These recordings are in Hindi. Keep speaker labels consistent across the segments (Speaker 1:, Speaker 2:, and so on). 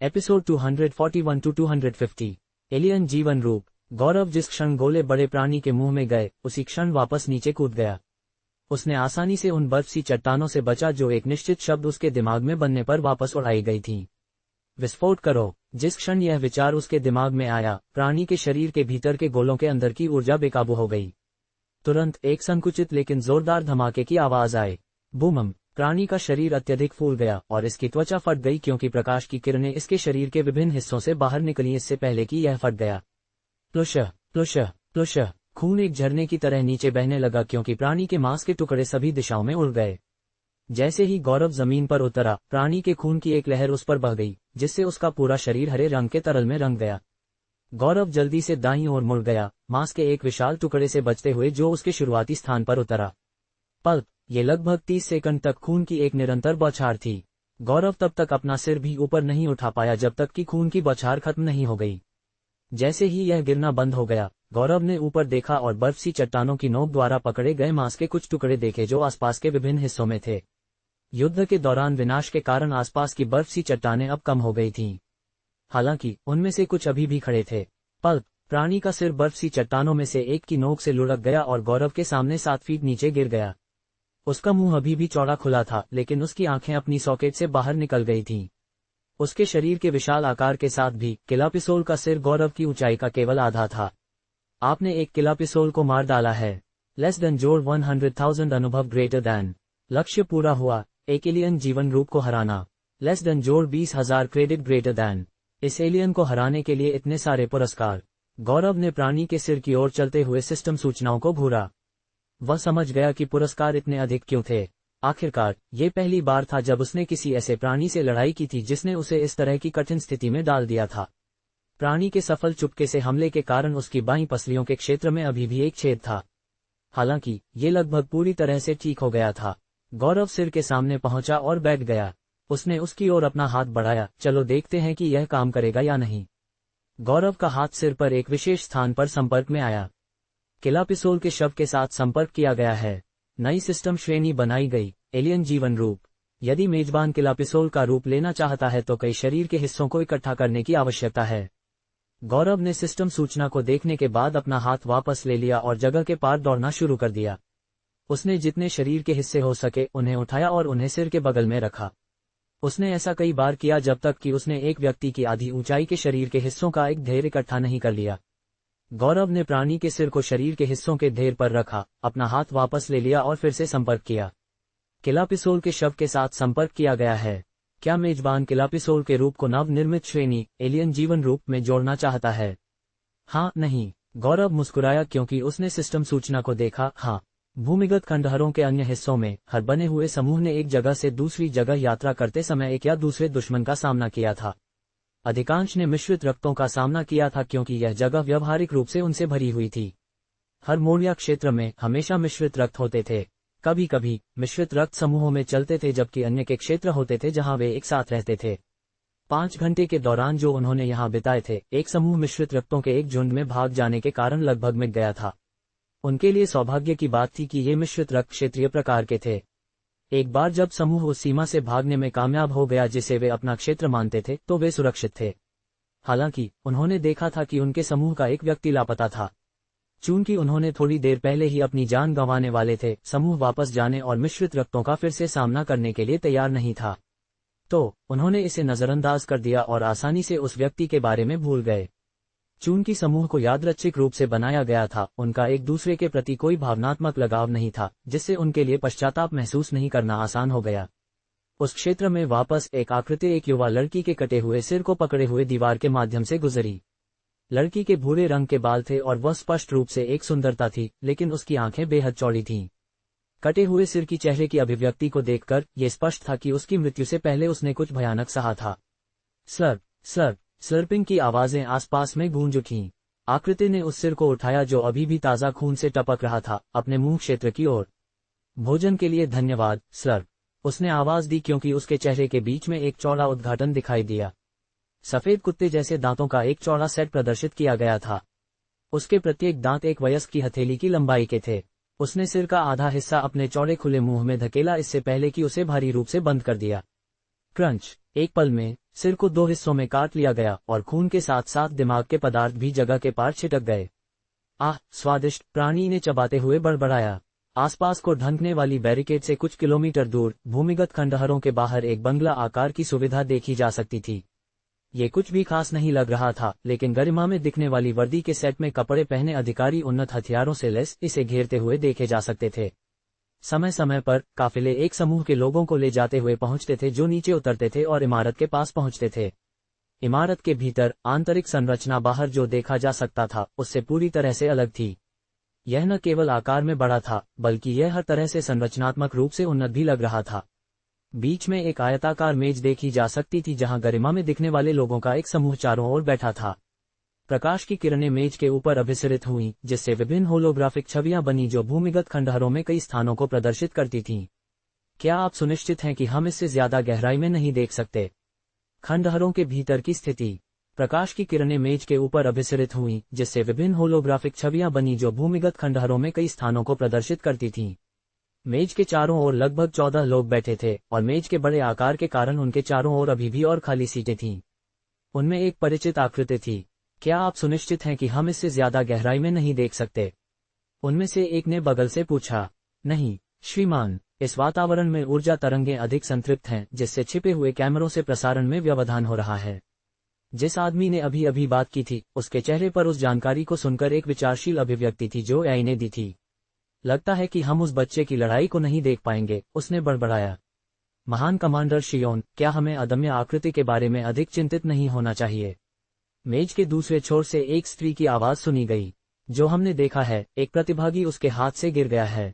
Speaker 1: Episode 241 to 250। एलियन जीवन रूप। गौरव जिस क्षण गोले बड़े प्राणी के मुंह में गए, उसी क्षण वापस नीचे कूद गया। उसने आसानी से उन बर्फ सी चट्टानों से बचा जो एक निश्चित शब्द उसके दिमाग में बनने पर वापस उड़ाई गई थीं। विस्फोट करो। जिस क्षण यह विचार उसके दिमाग में आया, प्राणी के शरीर के भीतर के गोलों के अंदर की ऊर्जा बेकाबू हो गई। तुरंत एक संकुचित लेकिन जोरदार धमाके की आवाज आई। बूमम। प्राणी का शरीर अत्यधिक फूल गया और इसकी त्वचा फट गई क्योंकि प्रकाश की किरणें इसके शरीर के विभिन्न हिस्सों से बाहर निकली इससे पहले कि यह फट गया। प्लुशः प्लुशः प्लुशः। खून एक झरने की तरह नीचे बहने लगा क्योंकि प्राणी के मांस के टुकड़े सभी दिशाओं में उड़ गए। जैसे ही गौरव जमीन पर उतरा, प्राणी के खून की एक लहर उस पर बह गई, जिससे उसका पूरा शरीर हरे रंग के तरल में रंग गया। गौरव जल्दी से दाईं ओर मुड़ गया, मांस के एक विशाल टुकड़े से बचते हुए जो उसके शुरुआती स्थान पर उतरा। पल्प। ये लगभग 30 सेकंड तक खून की एक निरंतर बौछार थी। गौरव तब तक अपना सिर भी ऊपर नहीं उठा पाया जब तक कि खून की बौछार खत्म नहीं हो गई। जैसे ही यह गिरना बंद हो गया, गौरव ने ऊपर देखा और बर्फ सी चट्टानों की नोक द्वारा पकड़े गए मांस के कुछ टुकड़े देखे जो आसपास के विभिन्न हिस्सों में थे। युद्ध के दौरान विनाश के कारण आसपास की बर्फ सी चट्टानें अब कम हो गई थीं। हालांकि उनमें से कुछ अभी भी खड़े थे। पल्प। प्राणी का सिर बर्फ सी चट्टानों में से एक की नोक से लुढ़क गया और गौरव के सामने 7 फीट नीचे गिर गया। उसका मुंह अभी भी चौड़ा खुला था, लेकिन उसकी आंखें अपनी सॉकेट से बाहर निकल गई थीं। उसके शरीर के विशाल आकार के साथ भी किलापिसोल का सिर गौरव की ऊंचाई का केवल आधा था। आपने एक किलापिसोल को मार डाला है। लेस देन जोड़ 100,000 अनुभव ग्रेटर दैन। लक्ष्य पूरा हुआ। एक एलियन जीवन रूप को हराना। लेस देन जोड़ 20,000 क्रेडिट ग्रेटर दैन। इस एलियन को हराने के लिए इतने सारे पुरस्कार। गौरव ने प्राणी के सिर की ओर चलते हुए सिस्टम सूचनाओं को घूरा। वह समझ गया कि पुरस्कार इतने अधिक क्यों थे। आखिरकार ये पहली बार था जब उसने किसी ऐसे प्राणी से लड़ाई की थी जिसने उसे इस तरह की कठिन स्थिति में डाल दिया था। प्राणी के सफल चुपके से हमले के कारण उसकी बाईं पसलियों के क्षेत्र में अभी भी एक छेद था। हालांकि ये लगभग पूरी तरह से ठीक हो गया था। गौरव सिर के सामने पहुंचा और बैठ गया। उसने उसकी ओर अपना हाथ बढ़ाया। चलो देखते हैं कि यह काम करेगा या नहीं। गौरव का हाथ सिर पर एक विशेष स्थान पर संपर्क में आया। किलापिसोल के शव के साथ संपर्क किया गया है। नई सिस्टम श्रेणी बनाई गई। एलियन जीवन रूप। यदि मेजबान किलापिसोल का रूप लेना चाहता है तो कई शरीर के हिस्सों को इकट्ठा करने की आवश्यकता है। गौरव ने सिस्टम सूचना को देखने के बाद अपना हाथ वापस ले लिया और जगह के पार दौड़ना शुरू कर दिया। उसने जितने शरीर के हिस्से हो सके उन्हें उठाया और उन्हें सिर के बगल में रखा। उसने ऐसा कई बार किया जब तक कि उसने एक व्यक्ति की आधी ऊंचाई के शरीर के हिस्सों का एक ढेर इकट्ठा नहीं कर लिया। गौरव ने प्राणी के सिर को शरीर के हिस्सों के ढेर पर रखा, अपना हाथ वापस ले लिया और फिर से संपर्क किया। किलापिसोल के शव के साथ संपर्क किया गया है। क्या मेजबान किलापिसोल के रूप को नव निर्मित श्रेणी एलियन जीवन रूप में जोड़ना चाहता है? हाँ, नहीं। गौरव मुस्कुराया क्योंकि उसने सिस्टम सूचना को देखा। हाँ। भूमिगत खंडहरों के अन्य हिस्सों में हर बने हुए समूह ने एक जगह से दूसरी जगह यात्रा करते समय एक या दूसरे दुश्मन का सामना किया था। अधिकांश ने मिश्रित रक्तों का सामना किया था क्योंकि यह जगह व्यावहारिक रूप से उनसे भरी हुई थी। हर मोड़ क्षेत्र में हमेशा मिश्रित रक्त होते थे। कभी कभी मिश्रित रक्त समूहों में चलते थे जबकि अन्य के क्षेत्र होते थे जहां वे एक साथ रहते थे। 5 घंटे के दौरान जो उन्होंने यहां बिताए थे, एक समूह मिश्रित रक्तों के एक झुंड में भाग जाने के कारण लगभग मिट गया था। उनके लिए सौभाग्य की बात थी कि ये मिश्रित रक्त क्षेत्रीय प्रकार के थे। एक बार जब समूह उस सीमा से भागने में कामयाब हो गया जिसे वे अपना क्षेत्र मानते थे, तो वे सुरक्षित थे। हालांकि उन्होंने देखा था कि उनके समूह का एक व्यक्ति लापता था। चूंकि उन्होंने थोड़ी देर पहले ही अपनी जान गंवाने वाले थे, समूह वापस जाने और मिश्रित रक्तों का फिर से सामना करने के लिए तैयार नहीं था। तो उन्होंने इसे नजरअंदाज कर दिया और आसानी से उस व्यक्ति के बारे में भूल गए। चूंकि समूह को यादृच्छिक रूप से बनाया गया था, उनका एक दूसरे के प्रति कोई भावनात्मक लगाव नहीं था, जिससे उनके लिए पश्चाताप महसूस नहीं करना आसान हो गया। उस क्षेत्र में वापस एक आकृति एक युवा लड़की के कटे हुए सिर को पकड़े हुए दीवार के माध्यम से गुजरी। लड़की के भूरे रंग के बाल थे और वह स्पष्ट रूप से एक सुंदरता थी, लेकिन उसकी आंखें बेहद चौड़ी थीं। कटे हुए सिर की चेहरे की अभिव्यक्ति को देखकर यह स्पष्ट था कि उसकी मृत्यु से पहले उसने कुछ भयानक सहा था। स्लर्प स्लर्प स्लर्पिंग की आवाजें आसपास में गूंज उठीं। आकृति ने उस सिर को उठाया जो अभी भी ताजा खून से टपक रहा था, अपने मुंह क्षेत्र की ओर। भोजन के लिए धन्यवाद, स्लर्प। उसने आवाज दी क्योंकि उसके चेहरे के बीच में एक चौड़ा उद्घाटन दिखाई दिया। सफेद कुत्ते जैसे दांतों का एक चौड़ा सेट प्रदर्शित किया गया था। उसके प्रत्येक दांत एक वयस्क की हथेली की लंबाई के थे। उसने सिर का आधा हिस्सा अपने चौड़े खुले मुंह में धकेला इससे पहले कि उसे भारी रूप से बंद कर दिया। क्रंच। एक पल में सिर को 2 हिस्सों में काट लिया गया और खून के साथ साथ दिमाग के पदार्थ भी जगह के पार छिटक गए। आह, स्वादिष्ट, प्राणी ने चबाते हुए बड़बड़ाया। आसपास को ढंकने वाली बैरिकेड से कुछ किलोमीटर दूर भूमिगत खंडहरों के बाहर एक बंगला आकार की सुविधा देखी जा सकती थी। ये कुछ भी खास नहीं लग रहा था, लेकिन गरिमा में दिखने वाली वर्दी के सेट में कपड़े पहने अधिकारी उन्नत हथियारों से लैस इसे घेरते हुए देखे जा सकते थे। समय समय पर काफिले एक समूह के लोगों को ले जाते हुए पहुंचते थे जो नीचे उतरते थे और इमारत के पास पहुंचते थे। इमारत के भीतर आंतरिक संरचना बाहर जो देखा जा सकता था उससे पूरी तरह से अलग थी। यह न केवल आकार में बड़ा था, बल्कि यह हर तरह से संरचनात्मक रूप से उन्नत भी लग रहा था। बीच में एक आयताकार मेज देखी जा सकती थी जहां गरिमा में दिखने वाले लोगों का एक समूह चारों ओर बैठा था। प्रकाश की किरणें मेज के ऊपर अभिसरित हुईं, जिससे विभिन्न होलोग्राफिक छवियां बनी जो भूमिगत खंडहरों में कई स्थानों को प्रदर्शित करती थीं। क्या आप सुनिश्चित हैं कि हम इससे ज्यादा गहराई में नहीं देख सकते? खंडहरों के भीतर की स्थिति। प्रकाश की किरणें मेज के ऊपर अभिसरित हुईं, जिससे विभिन्न होलोग्राफिक छवियां बनी जो भूमिगत खंडहरों में कई स्थानों को प्रदर्शित करती थीं। मेज के चारों ओर लगभग 14 लोग बैठे थे और मेज के बड़े आकार के कारण उनके चारों ओर अभी भी और खाली सीटें थीं। उनमें एक परिचित आकृति थी। क्या आप सुनिश्चित हैं कि हम इससे ज्यादा गहराई में नहीं देख सकते? उनमें से एक ने बगल से पूछा। नहीं, श्रीमान, इस वातावरण में ऊर्जा तरंगें अधिक संतृप्त हैं, जिससे छिपे हुए कैमरों से प्रसारण में व्यवधान हो रहा है। जिस आदमी ने अभी अभी बात की थी, उसके चेहरे पर उस जानकारी को सुनकर एक विचारशील अभिव्यक्ति थी जो एआई ने दी थी। लगता है कि हम उस बच्चे की लड़ाई को नहीं देख पाएंगे, उसने बड़बड़ाया। महान कमांडर शियोन, क्या हमें अदम्य आकृति के बारे में अधिक चिंतित नहीं होना चाहिए? मेज के दूसरे छोर से एक स्त्री की आवाज सुनी गई। जो हमने देखा है, एक प्रतिभागी उसके हाथ से गिर गया है।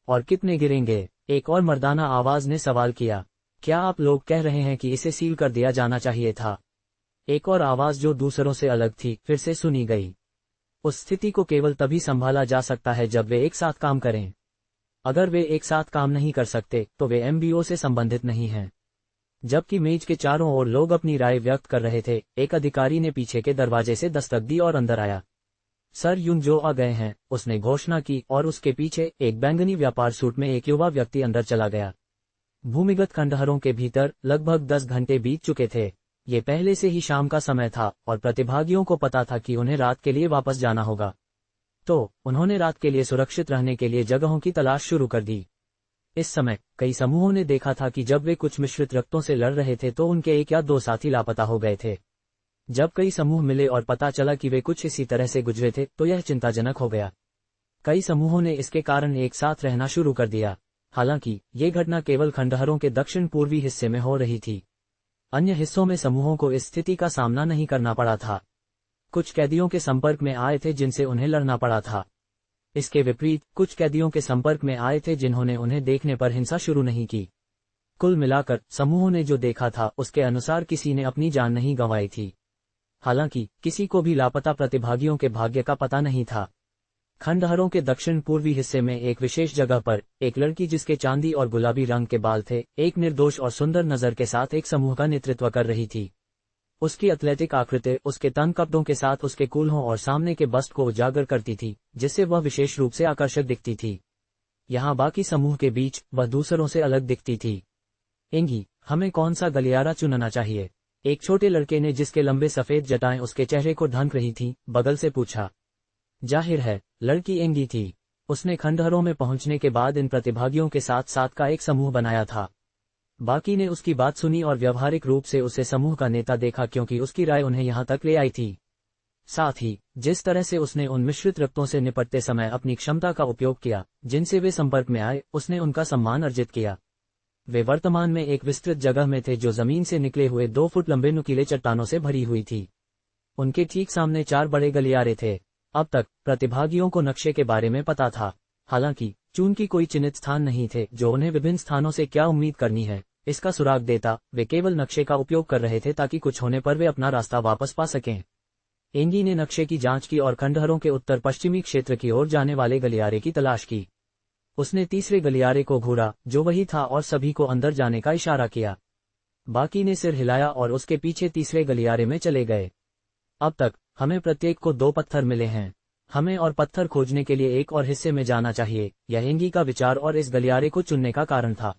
Speaker 1: और कितने गिरेंगे? एक और मर्दाना आवाज ने सवाल किया। क्या आप लोग कह रहे हैं कि इसे सील कर दिया जाना चाहिए था? एक और आवाज जो दूसरों से अलग थी फिर से सुनी गई। उस स्थिति को केवल तभी संभाला जा सकता है जब वे एक साथ काम करें। अगर वे एक साथ काम नहीं कर सकते तो वे एमबीओ से संबंधित नहीं हैं। जबकि मेज के चारों ओर लोग अपनी राय व्यक्त कर रहे थे, एक अधिकारी ने पीछे के दरवाजे से दस्तक दी और अंदर आया। सर यून जो आ गए हैं, उसने घोषणा की और उसके पीछे एक बैंगनी व्यापार सूट में एक युवा व्यक्ति अंदर चला गया। भूमिगत खंडहरों के भीतर लगभग 10 घंटे बीत चुके थे। ये पहले से ही शाम का समय था और प्रतिभागियों को पता था कि उन्हें रात के लिए वापस जाना होगा। तो उन्होंने रात के लिए सुरक्षित रहने के लिए जगहों की तलाश शुरू कर दी। इस समय कई समूहों ने देखा था कि जब वे कुछ मिश्रित रक्तों से लड़ रहे थे तो उनके 1 या 2 साथी लापता हो गए थे। जब कई समूह मिले और पता चला कि वे कुछ इसी तरह से गुजरे थे तो यह चिंताजनक हो गया। कई समूहों ने इसके कारण एक साथ रहना शुरू कर दिया। हालांकि ये घटना केवल खंडहरों के दक्षिण पूर्वी हिस्से में हो रही थी। अन्य हिस्सों में समूहों को इस स्थिति का सामना नहीं करना पड़ा था। कुछ कैदियों के संपर्क में आए थे जिनसे उन्हें लड़ना पड़ा था। इसके विपरीत कुछ कैदियों के संपर्क में आए थे जिन्होंने उन्हें देखने पर हिंसा शुरू नहीं की। कुल मिलाकर समूहों ने जो देखा था उसके अनुसार किसी ने अपनी जान नहीं गंवाई थी। हालांकि किसी को भी लापता प्रतिभागियों के भाग्य का पता नहीं था। खंडहरों के दक्षिण पूर्वी हिस्से में एक विशेष जगह पर एक लड़की जिसके चांदी और गुलाबी रंग के बाल थे, एक निर्दोष और सुंदर नजर के साथ एक समूह का नेतृत्व कर रही थी। उसकी एथलेटिक आकृति उसके तन कपड़ों के साथ उसके कूल्हों और सामने के बस्ट को उजागर करती थी, जिससे वह विशेष रूप से आकर्षक दिखती थी। यहाँ बाकी समूह के बीच वह दूसरों से अलग दिखती थी। एंगी, हमें कौन सा गलियारा चुनना चाहिए? एक छोटे लड़के ने जिसके लंबे सफेद जटाएं उसके चेहरे को ढक रही थीं, बगल से पूछा। जाहिर है, लड़की एंगी थी। उसने खंडहरों में पहुंचने के बाद इन प्रतिभागियों के साथ साथ का एक समूह बनाया था। बाकी ने उसकी बात सुनी और व्यवहारिक रूप से उसे समूह का नेता देखा क्योंकि उसकी राय उन्हें यहां तक ले आई थी। साथ ही जिस तरह से उसने उन मिश्रित रक्तों से निपटते समय अपनी क्षमता का उपयोग किया जिनसे वे संपर्क में आए, उसने उनका सम्मान अर्जित किया। वे वर्तमान में एक विस्तृत जगह में थे जो जमीन से निकले हुए 2 फुट लंबे नुकीले चट्टानों से भरी हुई थी। उनके ठीक सामने 4 बड़े गलियारे थे। अब तक प्रतिभागियों को नक्शे के बारे में पता था। हालांकि चूंकि कोई चिन्हित स्थान नहीं थे जो उन्हें विभिन्न स्थानों से क्या उम्मीद करनी है इसका सुराग देता, वे केवल नक्शे का उपयोग कर रहे थे ताकि कुछ होने पर वे अपना रास्ता वापस पा सकें। एंगी ने नक्शे की जांच की और खंडहरों के उत्तर पश्चिमी क्षेत्र की ओर जाने वाले गलियारे की तलाश की। उसने तीसरे गलियारे को घूरा जो वही था और सभी को अंदर जाने का इशारा किया। बाकी ने सिर हिलाया और उसके पीछे तीसरे गलियारे में चले गए। अब तक हमें प्रत्येक को 2 पत्थर मिले हैं। हमें और पत्थर खोजने के लिए एक और हिस्से में जाना चाहिए। यह एंगी का विचार और इस गलियारे को चुनने का कारण था।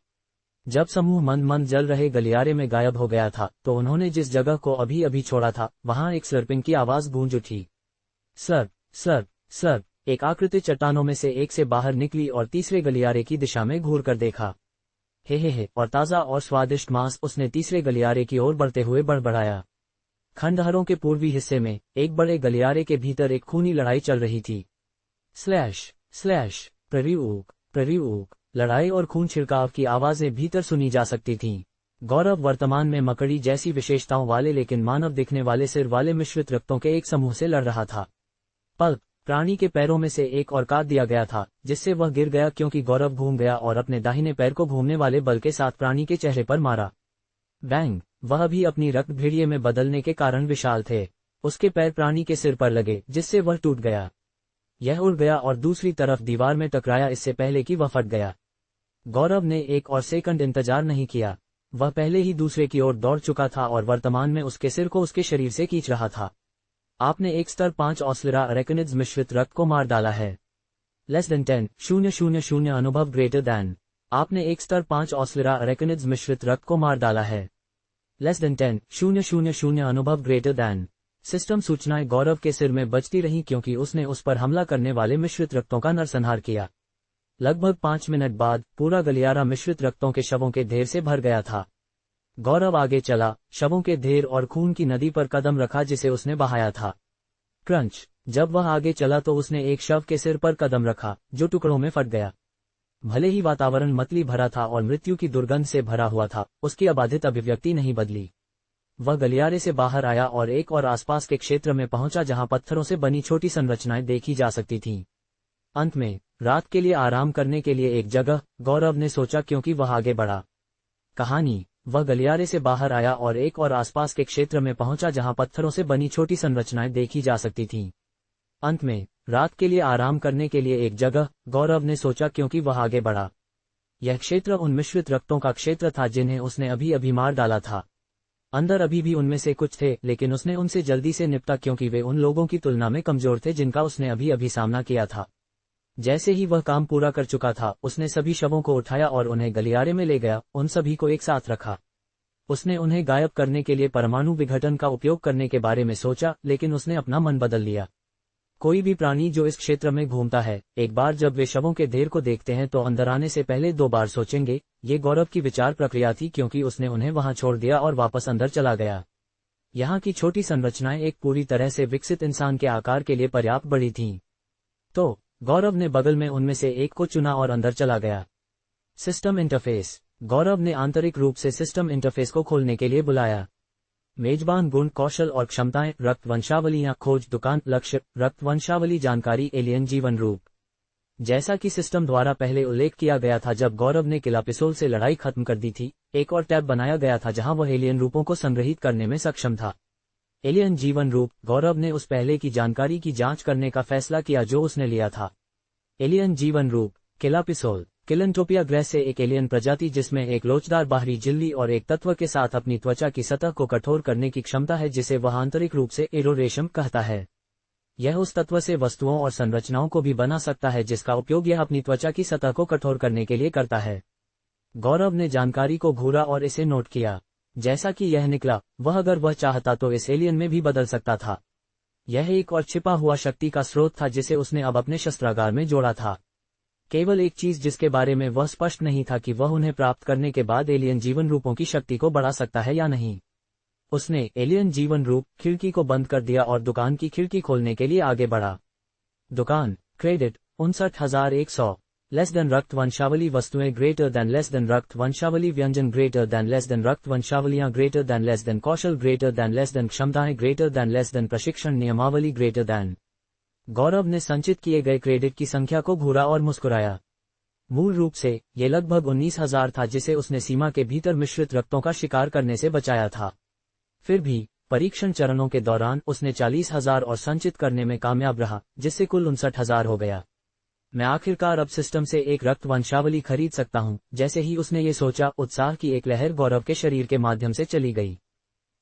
Speaker 1: जब समूह मंद मंद जल रहे गलियारे में गायब हो गया था तो उन्होंने जिस जगह को अभी अभी छोड़ा था वहां एक स्लर्पिंग की आवाज गूंज उठी। सर सर सर, एक आकृति चट्टानों में से एक से बाहर निकली और तीसरे गलियारे की दिशा में घूर कर देखा। हे, और ताज़ा और स्वादिष्ट मांस उसने तीसरे गलियारे की ओर बढ़ते हुए बड़बड़ाया। खंडहरों के पूर्वी हिस्से में एक बड़े गलियारे के भीतर एक खूनी लड़ाई चल रही थी। स्लैश स्लैश, प्ररिऊक, लड़ाई और खून छिड़काव की आवाजें भीतर सुनी जा सकती थीं। गौरव वर्तमान में मकड़ी जैसी विशेषताओं वाले लेकिन मानव दिखने वाले सिर वाले मिश्रित रक्तों के एक समूह से लड़ रहा था। पल्प प्राणी के पैरों में से एक और काट दिया गया था, जिससे वह गिर गया क्योंकि गौरव घूम गया और अपने दाहिने पैर को घूमने वाले बल के साथ प्राणी के चेहरे पर मारा। बैंग, वह भी अपनी रक्त भेड़िए में बदलने के कारण विशाल थे। उसके पैर प्राणी के सिर पर लगे जिससे वह टूट गया। यह उड़ गया और दूसरी तरफ दीवार में टकराया इससे पहले कि वह फट गया। गौरव ने एक और सेकंड इंतजार नहीं किया, वह पहले ही दूसरे की ओर दौड़ चुका था और वर्तमान में उसके सिर को उसके शरीर से खींच रहा था। आपने एक स्तर 5 ऑस्लेरा अरेकनिड्स मिश्रित रक्त को मार डाला है। लेस देन 10, 000 अनुभव ग्रेटर दैन। आपने एक स्तर 5 ऑस्लेरा अरेकनिड्स मिश्रित रक्त को मार डाला है। लेस देन 10, 000 अनुभव ग्रेटर दैन। सिस्टम सूचनाएं गौरव के सिर में बजती रहीं क्योंकि उसने उस पर हमला करने वाले मिश्रित रक्तों का नरसंहार किया। लगभग 5 मिनट बाद पूरा गलियारा मिश्रित रक्तों के शवों के ढेर से भर गया था। गौरव आगे चला, शवों के ढेर और खून की नदी पर कदम रखा जिसे उसने बहाया था। क्रंच, जब वह आगे चला तो उसने एक शव के सिर पर कदम रखा जो टुकड़ों में फट गया। भले ही वातावरण मतली भरा था और मृत्यु की दुर्गंध से भरा हुआ था, उसकी अबाधित अभिव्यक्ति नहीं बदली। वह गलियारे से बाहर आया और एक और आसपास के क्षेत्र में पहुंचा जहां पत्थरों से बनी छोटी संरचनाएं देखी जा सकती थीं। अंत में रात के लिए आराम करने के लिए एक जगह, गौरव ने सोचा क्योंकि वह आगे बढ़ा। कहानी, वह गलियारे से बाहर आया और एक और आसपास के क्षेत्र में पहुंचा जहां पत्थरों से बनी छोटी संरचनाएं देखी जा सकती थीं। अंत में रात के लिए आराम करने के लिए एक जगह, गौरव ने सोचा क्योंकि वह आगे बढ़ा। यह क्षेत्र उन मिश्रित रक्तों का क्षेत्र था जिन्हें उसने अभी अभी मार डाला था। अंदर अभी भी उनमें से कुछ थे लेकिन उसने उनसे जल्दी से निपटा क्योंकि वे उन लोगों की तुलना में कमजोर थे जिनका उसने अभी अभी सामना किया था। जैसे ही वह काम पूरा कर चुका था उसने सभी शवों को उठाया और उन्हें गलियारे में ले गया, उन सभी को एक साथ रखा। उसने उन्हें गायब करने के लिए परमाणु विघटन का उपयोग करने के बारे में सोचा लेकिन उसने अपना मन बदल लिया। कोई भी प्राणी जो इस क्षेत्र में घूमता है, एक बार जब वे शवों के ढेर को देखते हैं तो अंदर आने से पहले 2 बार सोचेंगे। ये गौरव की विचार प्रक्रिया थी क्योंकि उसने उन्हें वहां छोड़ दिया और वापस अंदर चला गया। यहाँ की छोटी संरचनाएं एक पूरी तरह से विकसित इंसान के आकार के लिए पर्याप्त बड़ी थीं। तो गौरव ने बगल में उनमें से एक को चुना और अंदर चला गया। सिस्टम इंटरफेस, गौरव ने आंतरिक रूप से सिस्टम इंटरफेस को खोलने के लिए बुलाया। मेजबान गुण, कौशल और क्षमताएं, रक्त वंशावलियां, खोज, दुकान, लक्ष्य, रक्त वंशावली, जानकारी, एलियन जीवन रूप। जैसा कि सिस्टम द्वारा पहले उल्लेख किया गया था, जब गौरव ने किलापिसोल से लड़ाई खत्म कर दी थी, एक और टैब बनाया गया था जहां वह एलियन रूपों को संग्रहित करने में सक्षम था। एलियन जीवन रूप, गौरव ने उस पहले की जानकारी की जांच करने का फैसला किया जो उसने लिया था। एलियन जीवन रूप, किलापिसोल, किलनटोपिया ग्रह से एक एलियन प्रजाति जिसमें एक लोचदार बाहरी झिल्ली और एक तत्व के साथ अपनी त्वचा की सतह को कठोर करने की क्षमता है जिसे वह आंतरिक रूप से एरोरेशम कहता है। यह उस तत्व से वस्तुओं और संरचनाओं को भी बना सकता है जिसका उपयोग यह अपनी त्वचा की सतह को कठोर करने के लिए करता है। गौरव ने जानकारी को घूरा और इसे नोट किया। जैसा कि यह निकला, वह अगर वह चाहता तो इस एलियन में भी बदल सकता था। यह एक और छिपा हुआ शक्ति का स्रोत था जिसे उसने अब अपने शस्त्रागार में जोड़ा था। केवल एक चीज जिसके बारे में वह स्पष्ट नहीं था कि वह उन्हें प्राप्त करने के बाद एलियन जीवन रूपों की शक्ति को बढ़ा सकता है या नहीं। उसने एलियन जीवन रूप खिड़की को बंद कर दिया और दुकान की खिड़की खोलने के लिए आगे बढ़ा। दुकान, क्रेडिट 59,100, लेस देन रक्त वंशावली वस्तुएं ग्रेटर देन लेस देन रक्त वंशावली व्यंजन ग्रेटर देन लेस देन रक्त वंशावलियां ग्रेटर देन लेस देन कौशल ग्रेटर देन लेस देन क्षमताएं ग्रेटर देन लेस देन प्रशिक्षण नियमावली ग्रेटर देन। गौरव ने संचित किए गए क्रेडिट की संख्या को घूरा और मुस्कुराया। मूल रूप से ये लगभग 19,000 था जिसे उसने सीमा के भीतर मिश्रित रक्तों का शिकार करने से बचाया था। फिर भी परीक्षण चरणों के दौरान उसने 40,000 और संचित करने में कामयाब रहा, जिससे कुल 59,000 हो गया। मैं आखिरकार अब सिस्टम से एक रक्त वंशावली खरीद सकता हूं। जैसे ही उसने ये सोचा, उत्साह की एक लहर गौरव के शरीर के माध्यम से चली गई।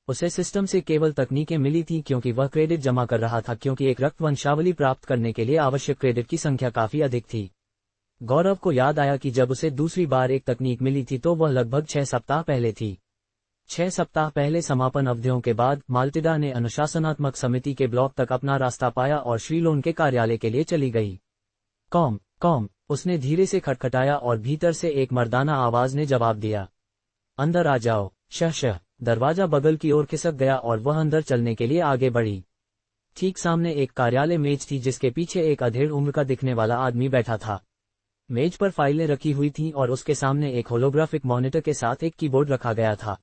Speaker 1: उसे सिस्टम से केवल तकनीकें मिली थीं क्योंकि वह क्रेडिट जमा कर रहा था, क्योंकि एक रक्त वंशावली प्राप्त करने के लिए आवश्यक क्रेडिट की संख्या काफी अधिक थी। गौरव को याद आया कि जब उसे दूसरी बार एक तकनीक मिली थी तो वह लगभग 6 सप्ताह पहले थी। 6 सप्ताह पहले समापन अवधियों के बाद माल्टिडा ने अनुशासनात्मक समिति के ब्लॉक तक अपना रास्ता पाया और श्रीलोन के कार्यालय के लिए चली गई। कॉम कॉम, उसने धीरे से खटखटाया और भीतर से एक मर्दाना आवाज ने जवाब दिया। अंदर आ जाओ। शह। दरवाजा बगल की ओर खिसक गया और वह अंदर चलने के लिए आगे बढ़ी। ठीक सामने एक कार्यालय मेज थी जिसके पीछे एक अधेड़ उम्र का दिखने वाला आदमी बैठा था। मेज पर फाइलें रखी हुई थीं और उसके सामने एक होलोग्राफिक मॉनिटर के साथ एक कीबोर्ड रखा गया था।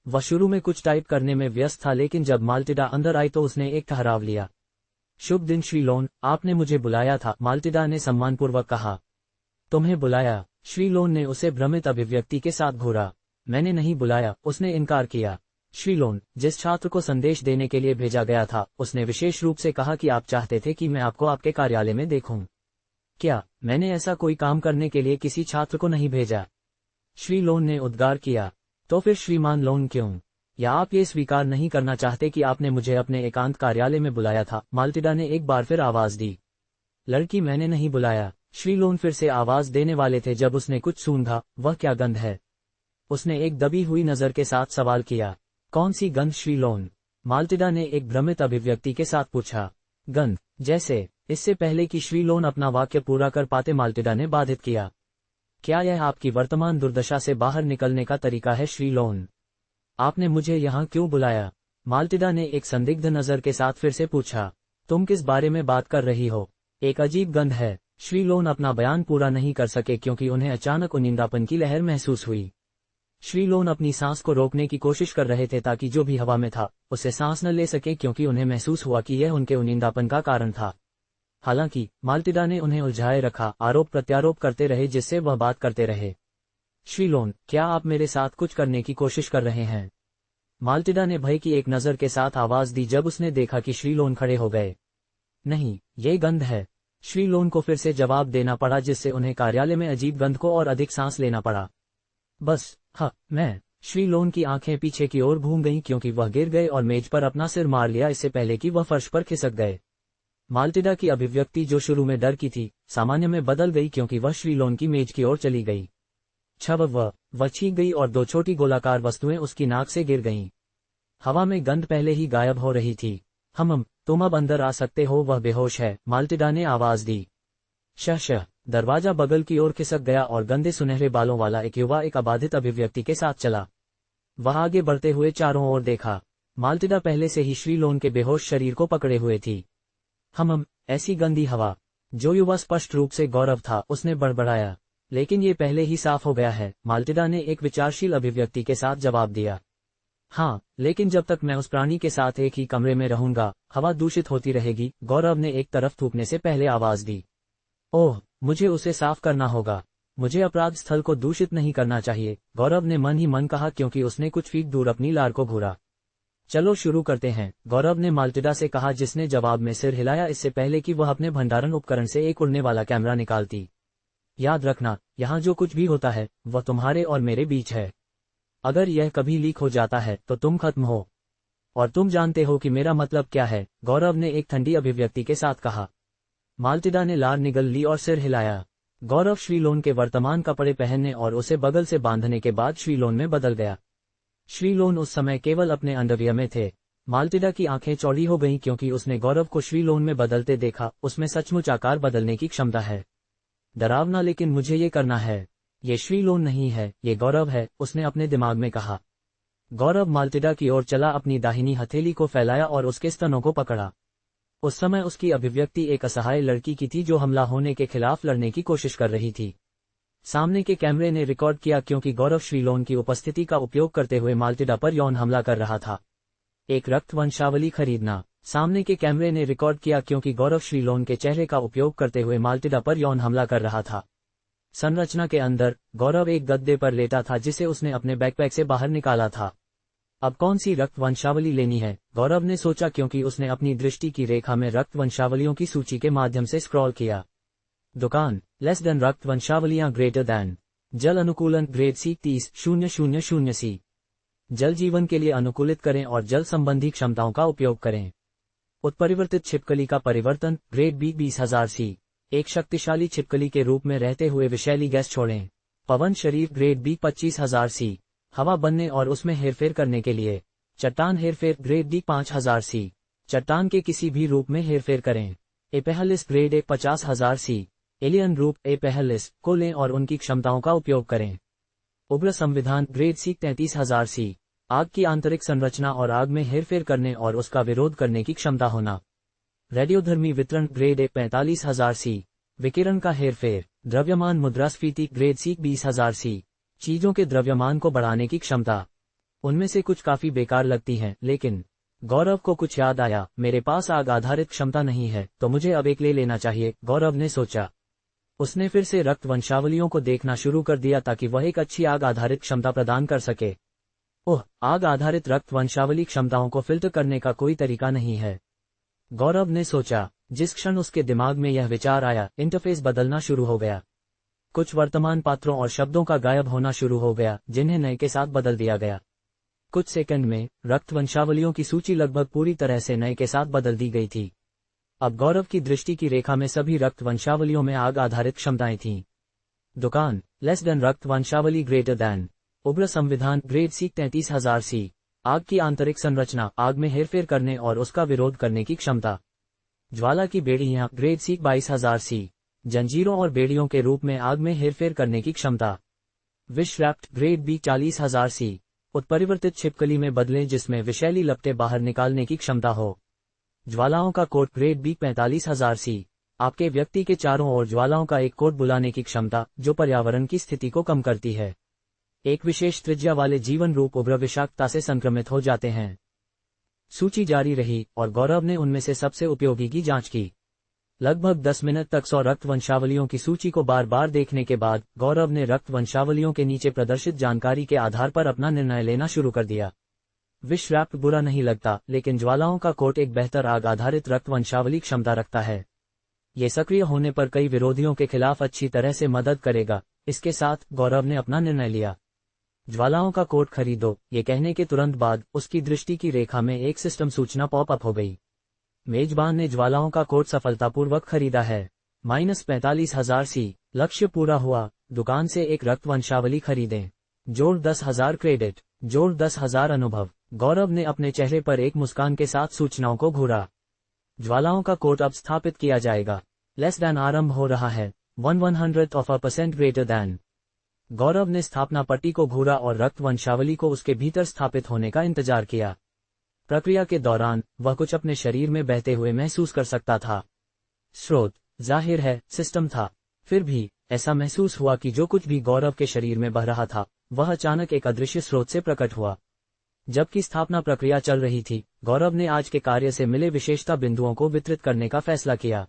Speaker 1: वह शुरू में कुछ टाइप करने में व्यस्त था, लेकिन जब माल्टिडा अंदर आई तो उसने एक ठहराव लिया। शुभ दिन श्रीलोन, आपने मुझे बुलाया था, माल्टिडा ने सम्मानपूर्वक कहा। तुम्हें बुलाया? श्रीलोन ने उसे भ्रमित अभिव्यक्ति के साथ घूरा। मैंने नहीं बुलाया, उसने इनकार किया। श्रीलोन, जिस छात्र को संदेश देने के लिए भेजा गया था, उसने विशेष रूप से कहा कि आप चाहते थे कि मैं आपको आपके कार्यालय में देखूं। क्या मैंने ऐसा कोई काम करने के लिए किसी छात्र को नहीं भेजा? श्रीलोन ने उद्गार किया। तो फिर श्रीमान लोन क्यों? या आप ये स्वीकार नहीं करना चाहते कि आपने मुझे अपने एकांत कार्यालय में बुलाया था? माल्टिडा ने एक बार फिर आवाज दी। लड़की, मैंने नहीं बुलाया। श्रीलोन फिर से आवाज देने वाले थे जब उसने कुछ सूंघा। वह क्या गंध है? उसने एक दबी हुई नजर के साथ सवाल किया। कौन सी गंध श्रीलोन? माल्टिडा ने एक भ्रमित अभिव्यक्ति के साथ पूछा। गंध जैसे? इससे पहले कि श्रीलोन अपना वाक्य पूरा कर पाते माल्टिडा ने बाधित किया। क्या यह आपकी वर्तमान दुर्दशा से बाहर निकलने का तरीका है श्रीलोन? आपने मुझे यहाँ क्यों बुलाया? माल्टिडा ने एक संदिग्ध नजर के साथ फिर से पूछा। तुम किस बारे में बात कर रही हो? एक अजीब गंध है। श्रीलोन अपना बयान पूरा नहीं कर सके क्योंकि उन्हें अचानक उनिंदापन की लहर महसूस हुई। श्रीलोन अपनी सांस को रोकने की कोशिश कर रहे थे ताकि जो भी हवा में था उसे सांस न ले सके, क्योंकि उन्हें महसूस हुआ कि यह उनके उनिंदापन का कारण था। हालांकि माल्टिडा ने उन्हें उलझाए रखा, आरोप प्रत्यारोप करते रहे जिससे वह बात करते रहे। श्रीलोन, क्या आप मेरे साथ कुछ करने की कोशिश कर रहे हैं? माल्टिडा ने भय की एक नजर के साथ आवाज दी जब उसने देखा कि श्रीलोन खड़े हो गए। नहीं, ये गंध है। श्रीलोन को फिर से जवाब देना पड़ा, जिससे उन्हें कार्यालय में अजीब गंध को और अधिक सांस लेना पड़ा। बस मैं। श्रीलोन की आंखें पीछे की ओर घूम गईं क्योंकि वह गिर गए और मेज पर अपना सिर मार लिया इससे पहले कि वह फर्श पर खिसक गए। माल्टिडा की अभिव्यक्ति, जो शुरू में डर की थी, सामान्य में बदल गई क्योंकि वह श्रीलोन की मेज की ओर चली गई। वह छींक गई और दो छोटी गोलाकार वस्तुएं उसकी नाक से गिर गईं। हवा में गंध पहले ही गायब हो रही थी। तुम अब अंदर आ सकते हो, वह बेहोश है, माल्टिडा ने आवाज दी। शह। दरवाजा बगल की ओर खिसक गया और गंदे सुनहरे बालों वाला एक युवा एक अबाधित अभिव्यक्ति के साथ चला। वह आगे बढ़ते हुए चारों ओर देखा। माल्टिडा पहले से ही श्रीलोन के बेहोश शरीर को पकड़े हुए थी। ऐसी गंदी हवा। जो युवा स्पष्ट रूप से गौरव था, उसने बड़बड़ाया। लेकिन ये पहले ही साफ हो गया है, माल्टिडा ने एक विचारशील अभिव्यक्ति के साथ जवाब दिया। हाँ, लेकिन जब तक मैं उस प्राणी के साथ एक ही कमरे में रहूंगा, हवा दूषित होती रहेगी, गौरव ने एक तरफ थूकने से पहले आवाज दी। ओह, मुझे उसे साफ करना होगा। मुझे अपराध स्थल को दूषित नहीं करना चाहिए, गौरव ने मन ही मन कहा क्योंकि उसने कुछ फीट दूर अपनी लार को घूरा। चलो शुरू करते हैं, गौरव ने माल्टिडा से कहा, जिसने जवाब में सिर हिलाया इससे पहले कि वह अपने भंडारण उपकरण से एक उड़ने वाला कैमरा निकालती। याद रखना, यहाँ जो कुछ भी होता है वह तुम्हारे और मेरे बीच है। अगर यह कभी लीक हो जाता है तो तुम खत्म हो। और तुम जानते हो कि मेरा मतलब क्या है, गौरव ने एक ठंडी अभिव्यक्ति के साथ कहा। माल्टिडा ने लार निगल ली और सिर हिलाया। गौरव श्रीलोन के वर्तमान कपड़े पहनने और उसे बगल से बांधने के बाद श्रीलोन में बदल गया। श्रीलोन उस समय केवल अपने अंडरवियर में थे। माल्टिडा की आंखें चौड़ी हो गईं क्योंकि उसने गौरव को श्रीलोन में बदलते देखा। उसमें सचमुच आकार बदलने की क्षमता है। डरावना, लेकिन मुझे ये करना है। ये श्रीलोन नहीं है, ये गौरव है, उसने अपने दिमाग में कहा। गौरव माल्टिडा की ओर चला, अपनी दाहिनी हथेली को फैलाया और उसके स्तनों को पकड़ा। उस समय उसकी अभिव्यक्ति एक असहाय लड़की की थी जो हमला होने के खिलाफ लड़ने की कोशिश कर रही थी। सामने के कैमरे ने रिकॉर्ड किया क्योंकि गौरव श्रीलोन की उपस्थिति का उपयोग करते हुए माल्टिडा पर यौन हमला कर रहा था। एक रक्त वंशावली खरीदना। सामने के कैमरे ने रिकॉर्ड किया क्योंकि गौरव श्रीलोन के चेहरे का उपयोग करते हुए माल्टिडा पर यौन हमला कर रहा था। संरचना के अंदर गौरव एक गद्दे पर लेटा था जिसे उसने अपने बैकपैक से बाहर निकाला था। अब कौन सी रक्त वंशावली लेनी है, गौरव ने सोचा क्योंकि उसने अपनी दृष्टि की रेखा में रक्त वंशावलियों की सूची के माध्यम से स्क्रॉल किया। दुकान, लेस देन रक्त वंशावलियां ग्रेटर दैन। जल अनुकूलन ग्रेड सी 30,000 सी। जल जीवन के लिए अनुकूलित करें और जल संबंधी क्षमताओं का उपयोग करें। उत्परिवर्तित छिपकली का परिवर्तन ग्रेड बी 20,000 सी। एक शक्तिशाली छिपकली के रूप में रहते हुए विषैली गैस छोड़ें। पवन शरीर ग्रेड बी 25,000 सी, हवा बनने और उसमें हेरफेर करने के लिए। चट्टान हेरफेर ग्रेड डी 5,000 सी, चट्टान के किसी भी रूप में हेरफेर करें। एपेहलिस ग्रेड ए 50,000 सी, एलियन रूप एपेहलिस को लें और उनकी क्षमताओं का उपयोग करें। उग्र संविधान ग्रेड सी 33,000 सी, आग की आंतरिक संरचना और आग में हेरफेर करने और उसका विरोध करने की क्षमता होना। रेडियोधर्मी वितरण ग्रेड ए 45,000 सी, विकिरण का हेरफेर। द्रव्यमान मुद्रास्फीति ग्रेड सी 20,000 सी, चीजों के द्रव्यमान को बढ़ाने की क्षमता। उनमें से कुछ काफी बेकार लगती हैं, लेकिन गौरव को कुछ याद आया, मेरे पास आग आधारित क्षमता नहीं है, तो मुझे अब एक ले लेना चाहिए, गौरव ने सोचा। उसने फिर से रक्त वंशावलियों को देखना शुरू कर दिया ताकि वह एक अच्छी आग आधारित क्षमता प्रदान कर सके। ओह, आग आधारित रक्त वंशावली क्षमताओं को फिल्टर करने का कोई तरीका नहीं है, गौरव ने सोचा। जिस क्षण उसके दिमाग में यह विचार आया, इंटरफेस बदलना शुरू हो गया। कुछ वर्तमान पात्रों और शब्दों का गायब होना शुरू हो गया, जिन्हें नए के साथ बदल दिया गया। कुछ सेकंड में रक्त वंशावलियों की सूची लगभग पूरी तरह से नए के साथ बदल दी गई थी। अब गौरव की दृष्टि की रेखा में सभी रक्त वंशावलियों में आग आधारित क्षमताएं थीं। दुकान लेस देन रक्त वंशावली ग्रेटर दैन। उग्र संविधान ग्रेड सी 33,000 सी, आग की आंतरिक संरचना, आग में हेरफेर करने और उसका विरोध करने की क्षमता। ज्वाला की बेड़ियां ग्रेड सी 22,000 सी, जंजीरों और बेड़ियों के रूप में आग में हेरफेर करने की क्षमता। विष रैप्ट ग्रेड बी 40,000 सी, उत्परिवर्तित छिपकली में बदलें जिसमें विषैली लपटें बाहर निकालने की क्षमता हो। ज्वालाओं का कोट ग्रेड बी 45,000 सी, आपके व्यक्ति के चारों ओर ज्वालाओं का एक कोट बुलाने की क्षमता, जो पर्यावरण की स्थिति को कम करती है। एक विशेष त्रिज्या वाले जीवन रूप उग्र विषाक्तता से संक्रमित हो जाते हैं। सूची जारी रही और गौरव ने उनमें से सबसे उपयोगी की जांच की। लगभग 10 मिनट तक 100 रक्त वंशावलियों की सूची को बार बार देखने के बाद गौरव ने रक्त वंशावलियों के नीचे प्रदर्शित जानकारी के आधार पर अपना निर्णय लेना शुरू कर दिया। विष रैप्ट बुरा नहीं लगता, लेकिन ज्वालाओं का कोट एक बेहतर आग आधारित रक्त वंशावली क्षमता रखता है। ये सक्रिय होने पर कई विरोधियों के खिलाफ अच्छी तरह से मदद करेगा। इसके साथ गौरव ने अपना निर्णय लिया। ज्वालाओं का कोट खरीदो। ये कहने के तुरंत बाद उसकी दृष्टि की रेखा में एक सिस्टम सूचना पॉप अप हो गई। मेजबान ने ज्वालाओं का कोट सफलतापूर्वक खरीदा है। -45,000 सी, लक्ष्य पूरा हुआ। दुकान से एक रक्त वंशावली खरीदें। जोड़ 10,000 क्रेडिट, जोड़ 10,000 अनुभव। गौरव ने अपने चेहरे पर एक मुस्कान के साथ सूचनाओं को घूरा। ज्वालाओं का कोट अब स्थापित किया जाएगा। लेस दैन आरंभ हो रहा है। 1/100% ग्रेटर दैन। गौरव ने स्थापना पट्टी को घूरा और रक्त वंशावली को उसके भीतर स्थापित होने का इंतजार किया। प्रक्रिया के दौरान वह कुछ अपने शरीर में बहते हुए महसूस कर सकता था। स्रोत जाहिर है सिस्टम था, फिर भी ऐसा महसूस हुआ कि जो कुछ भी गौरव के शरीर में बह रहा था वह अचानक एक अदृश्य स्रोत से प्रकट हुआ। जबकि स्थापना प्रक्रिया चल रही थी, गौरव ने आज के कार्य से मिले विशेषता बिंदुओं को वितरित करने का फैसला किया।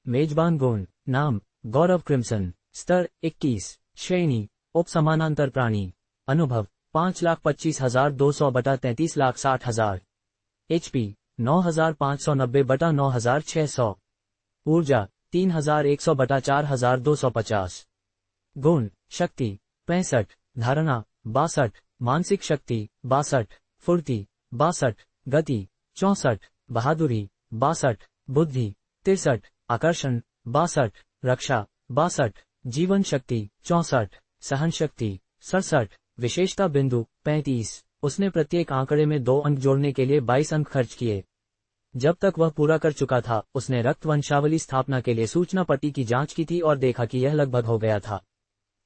Speaker 1: मेजबान गुण, नाम गौरव क्रिम्सन, स्तर 21, श्रेणी उप समानांतर प्राणी, अनुभव 5,25,200/33,60,000, HP 9,590/9,600, ऊर्जा 3,100/4,250, गुण शक्ति 65, धारणा 62, मानसिक शक्ति 62, फुर्ती 62, गति 64, बहादुरी 62, बुद्धि 63, आकर्षण 62, रक्षा 62, जीवन शक्ति 64, सहन शक्ति 67, विशेषता बिंदु 35। उसने प्रत्येक आंकड़े में 2 अंक जोड़ने के लिए 22 अंक खर्च किए। जब तक वह पूरा कर चुका था, उसने रक्त वंशावली स्थापना के लिए सूचना पट्टी की जांच की थी और देखा कि यह लगभग हो गया था।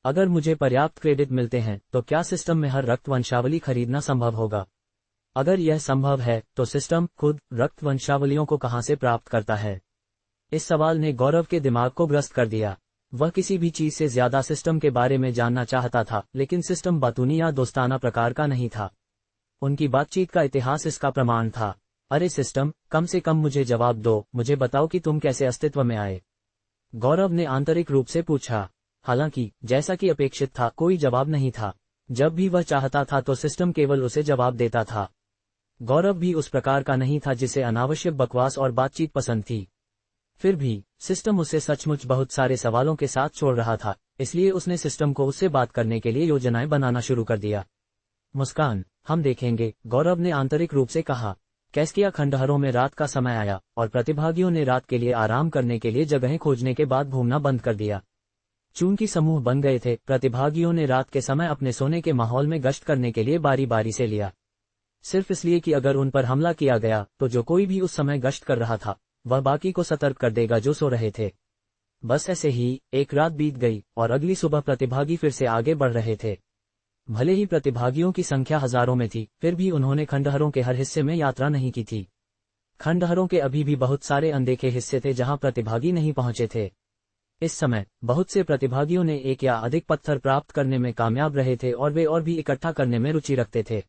Speaker 1: अगर मुझे पर्याप्त क्रेडिट मिलते हैं तो क्या सिस्टम में हर रक्त वंशावली खरीदना संभव होगा? अगर यह संभव है तो सिस्टम खुद रक्त वंशावलियों को कहां से प्राप्त करता है? इस सवाल ने गौरव के दिमाग को ग्रस्त कर दिया। वह किसी भी चीज से ज्यादा सिस्टम के बारे में जानना चाहता था, लेकिन सिस्टम बातूनी या दोस्ताना प्रकार का नहीं था। उनकी बातचीत का इतिहास इसका प्रमाण था। अरे सिस्टम, कम से कम मुझे जवाब दो, मुझे बताओ कि तुम कैसे अस्तित्व में आए? गौरव ने आंतरिक रूप से पूछा। हालांकि जैसा कि अपेक्षित था, कोई जवाब नहीं था। जब भी वह चाहता था तो सिस्टम केवल उसे जवाब देता था। गौरव भी उस प्रकार का नहीं था जिसे अनावश्यक बकवास और बातचीत पसंद थी। फिर भी सिस्टम उसे सचमुच बहुत सारे सवालों के साथ छोड़ रहा था, इसलिए उसने सिस्टम को उससे बात करने के लिए योजनाएं बनाना शुरू कर दिया। मुस्कान, हम देखेंगे, गौरव ने आंतरिक रूप से कहा। कैस्किया खंडहरों में रात का समय आया और प्रतिभागियों ने रात के लिए आराम करने के लिए जगहें खोजने के बाद घूमना बंद कर दिया। चूंकि समूह बन गए थे, प्रतिभागियों ने रात के समय अपने सोने के माहौल में गश्त करने के लिए बारी बारी से लिया, सिर्फ इसलिए कि अगर उन पर हमला किया गया तो जो कोई भी उस समय गश्त कर रहा था वह बाकी को सतर्क कर देगा जो सो रहे थे। बस ऐसे ही एक रात बीत गई और अगली सुबह प्रतिभागी फिर से आगे बढ़ रहे थे। भले ही प्रतिभागियों की संख्या हजारों में थी, फिर भी उन्होंने खंडहरों के हर हिस्से में यात्रा नहीं की थी। खंडहरों के अभी भी बहुत सारे अनदेखे हिस्से थे जहां प्रतिभागी नहीं पहुंचे थे। इस समय बहुत से प्रतिभागियों ने एक या अधिक पत्थर प्राप्त करने में कामयाब रहे थे और वे और भी इकट्ठा करने में रुचि रखते थे।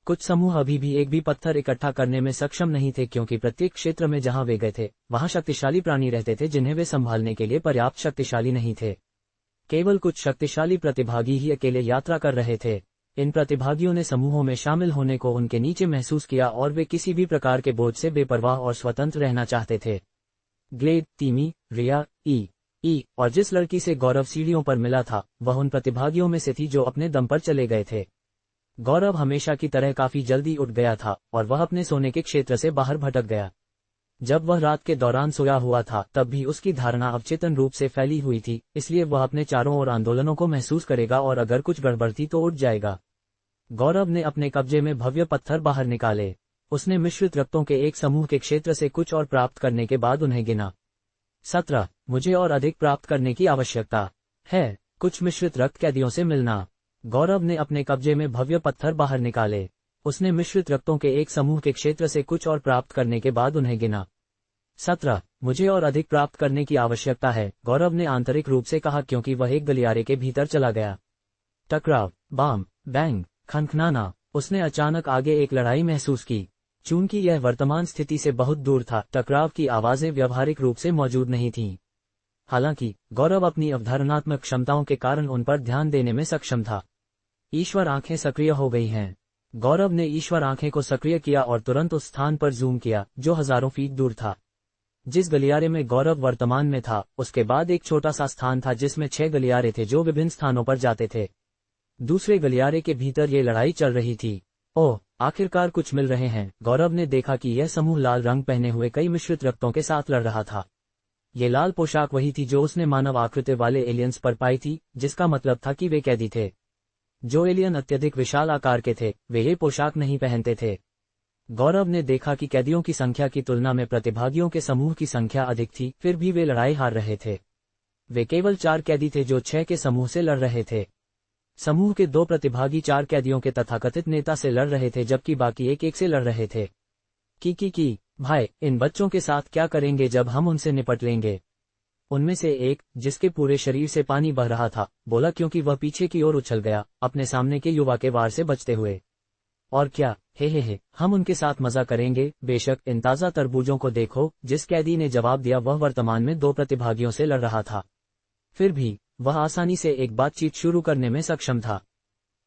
Speaker 1: कुछ समूह अभी भी एक भी पत्थर इकट्ठा करने में सक्षम नहीं थे क्योंकि प्रत्येक क्षेत्र में जहां वे गए थे वहां शक्तिशाली प्राणी रहते थे जिन्हें वे संभालने के लिए पर्याप्त शक्तिशाली नहीं थे। केवल कुछ शक्तिशाली प्रतिभागी ही अकेले यात्रा कर रहे थे। इन प्रतिभागियों ने समूहों में शामिल होने को उनके नीचे महसूस किया और वे किसी भी प्रकार के बोझ से बेपरवाह और स्वतंत्र रहना चाहते थे। ग्लेड, तीमी, रिया, ई और जिस लड़की से गौरव सीढ़ियों पर मिला था वह उन प्रतिभागियों में से थी जो अपने दम पर चले गए थे। गौरव हमेशा की तरह काफी जल्दी उठ गया था और वह अपने सोने के क्षेत्र से बाहर भटक गया। जब वह रात के दौरान सोया हुआ था तब भी उसकी धारणा अवचेतन रूप से फैली हुई थी, इसलिए वह अपने चारों ओर आंदोलनों को महसूस करेगा और अगर कुछ गड़बड़ थी तो उठ जाएगा। गौरव ने अपने कब्जे में भव्य पत्थर बाहर निकाले। उसने मिश्रित रक्तों के एक समूह के क्षेत्र से कुछ और प्राप्त करने के बाद उन्हें गिना। 17। मुझे और अधिक प्राप्त करने की आवश्यकता है। कुछ मिश्रित रक्त कैदियों से मिलना। गौरव ने अपने कब्जे में भव्य पत्थर बाहर निकाले। उसने मिश्रित रक्तों के एक समूह के क्षेत्र से कुछ और प्राप्त करने के बाद उन्हें गिना। 17। मुझे और अधिक प्राप्त करने की आवश्यकता है, गौरव ने आंतरिक रूप से कहा क्योंकि वह एक गलियारे के भीतर चला गया। टकराव, बाम, बैंग, खनखनाना। उसने अचानक आगे एक लड़ाई महसूस की। चूंकि यह वर्तमान स्थिति से बहुत दूर था, टकराव की आवाजें व्यावहारिक रूप से मौजूद नहीं थीं। हालांकि गौरव अपनी अवधारणात्मक क्षमताओं के कारण उन पर ध्यान देने में सक्षम था। ईश्वर आंखें सक्रिय हो गई हैं। गौरव ने ईश्वर आंखें को सक्रिय किया और तुरंत उस स्थान पर जूम किया जो हजारों फीट दूर था। जिस गलियारे में गौरव वर्तमान में था उसके बाद एक छोटा सा स्थान था जिसमें 6 गलियारे थे जो विभिन्न स्थानों पर जाते थे। दूसरे गलियारे के भीतर ये लड़ाई चल रही थी। ओह, आखिरकार कुछ मिल रहे हैं। गौरव ने देखा कि यह समूह लाल रंग पहने हुए कई मिश्रित रक्तों के साथ लड़ रहा था। ये लाल पोशाक वही थी जो उसने मानव आकृति वाले एलियंस पर पाई थी, जिसका मतलब था कि वे कैदी थे। जो एलियन अत्यधिक विशाल आकार के थे वे ये पोशाक नहीं पहनते थे। गौरव ने देखा कि कैदियों की संख्या की तुलना में प्रतिभागियों के समूह की संख्या अधिक थी, फिर भी वे लड़ाई हार रहे थे। वे केवल 4 कैदी थे जो 6 के समूह से लड़ रहे थे। समूह के 2 प्रतिभागी 4 कैदियों के तथाकथित नेता से लड़ रहे थे जबकि बाकी एक से लड़ रहे थे। की भाई, इन बच्चों के साथ क्या करेंगे जब हम उनसे निपट लेंगे? उनमें से एक, जिसके पूरे शरीर से पानी बह रहा था, बोला क्योंकि वह पीछे की ओर उछल गया अपने सामने के युवा के वार से बचते हुए। और क्या, हे, हम उनके साथ मजा करेंगे। बेशक, इन ताजा तरबूजों को देखो, जिस कैदी ने जवाब दिया वह वर्तमान में 2 प्रतिभागियों से लड़ रहा था। फिर भी वह आसानी से एक बातचीत शुरू करने में सक्षम था।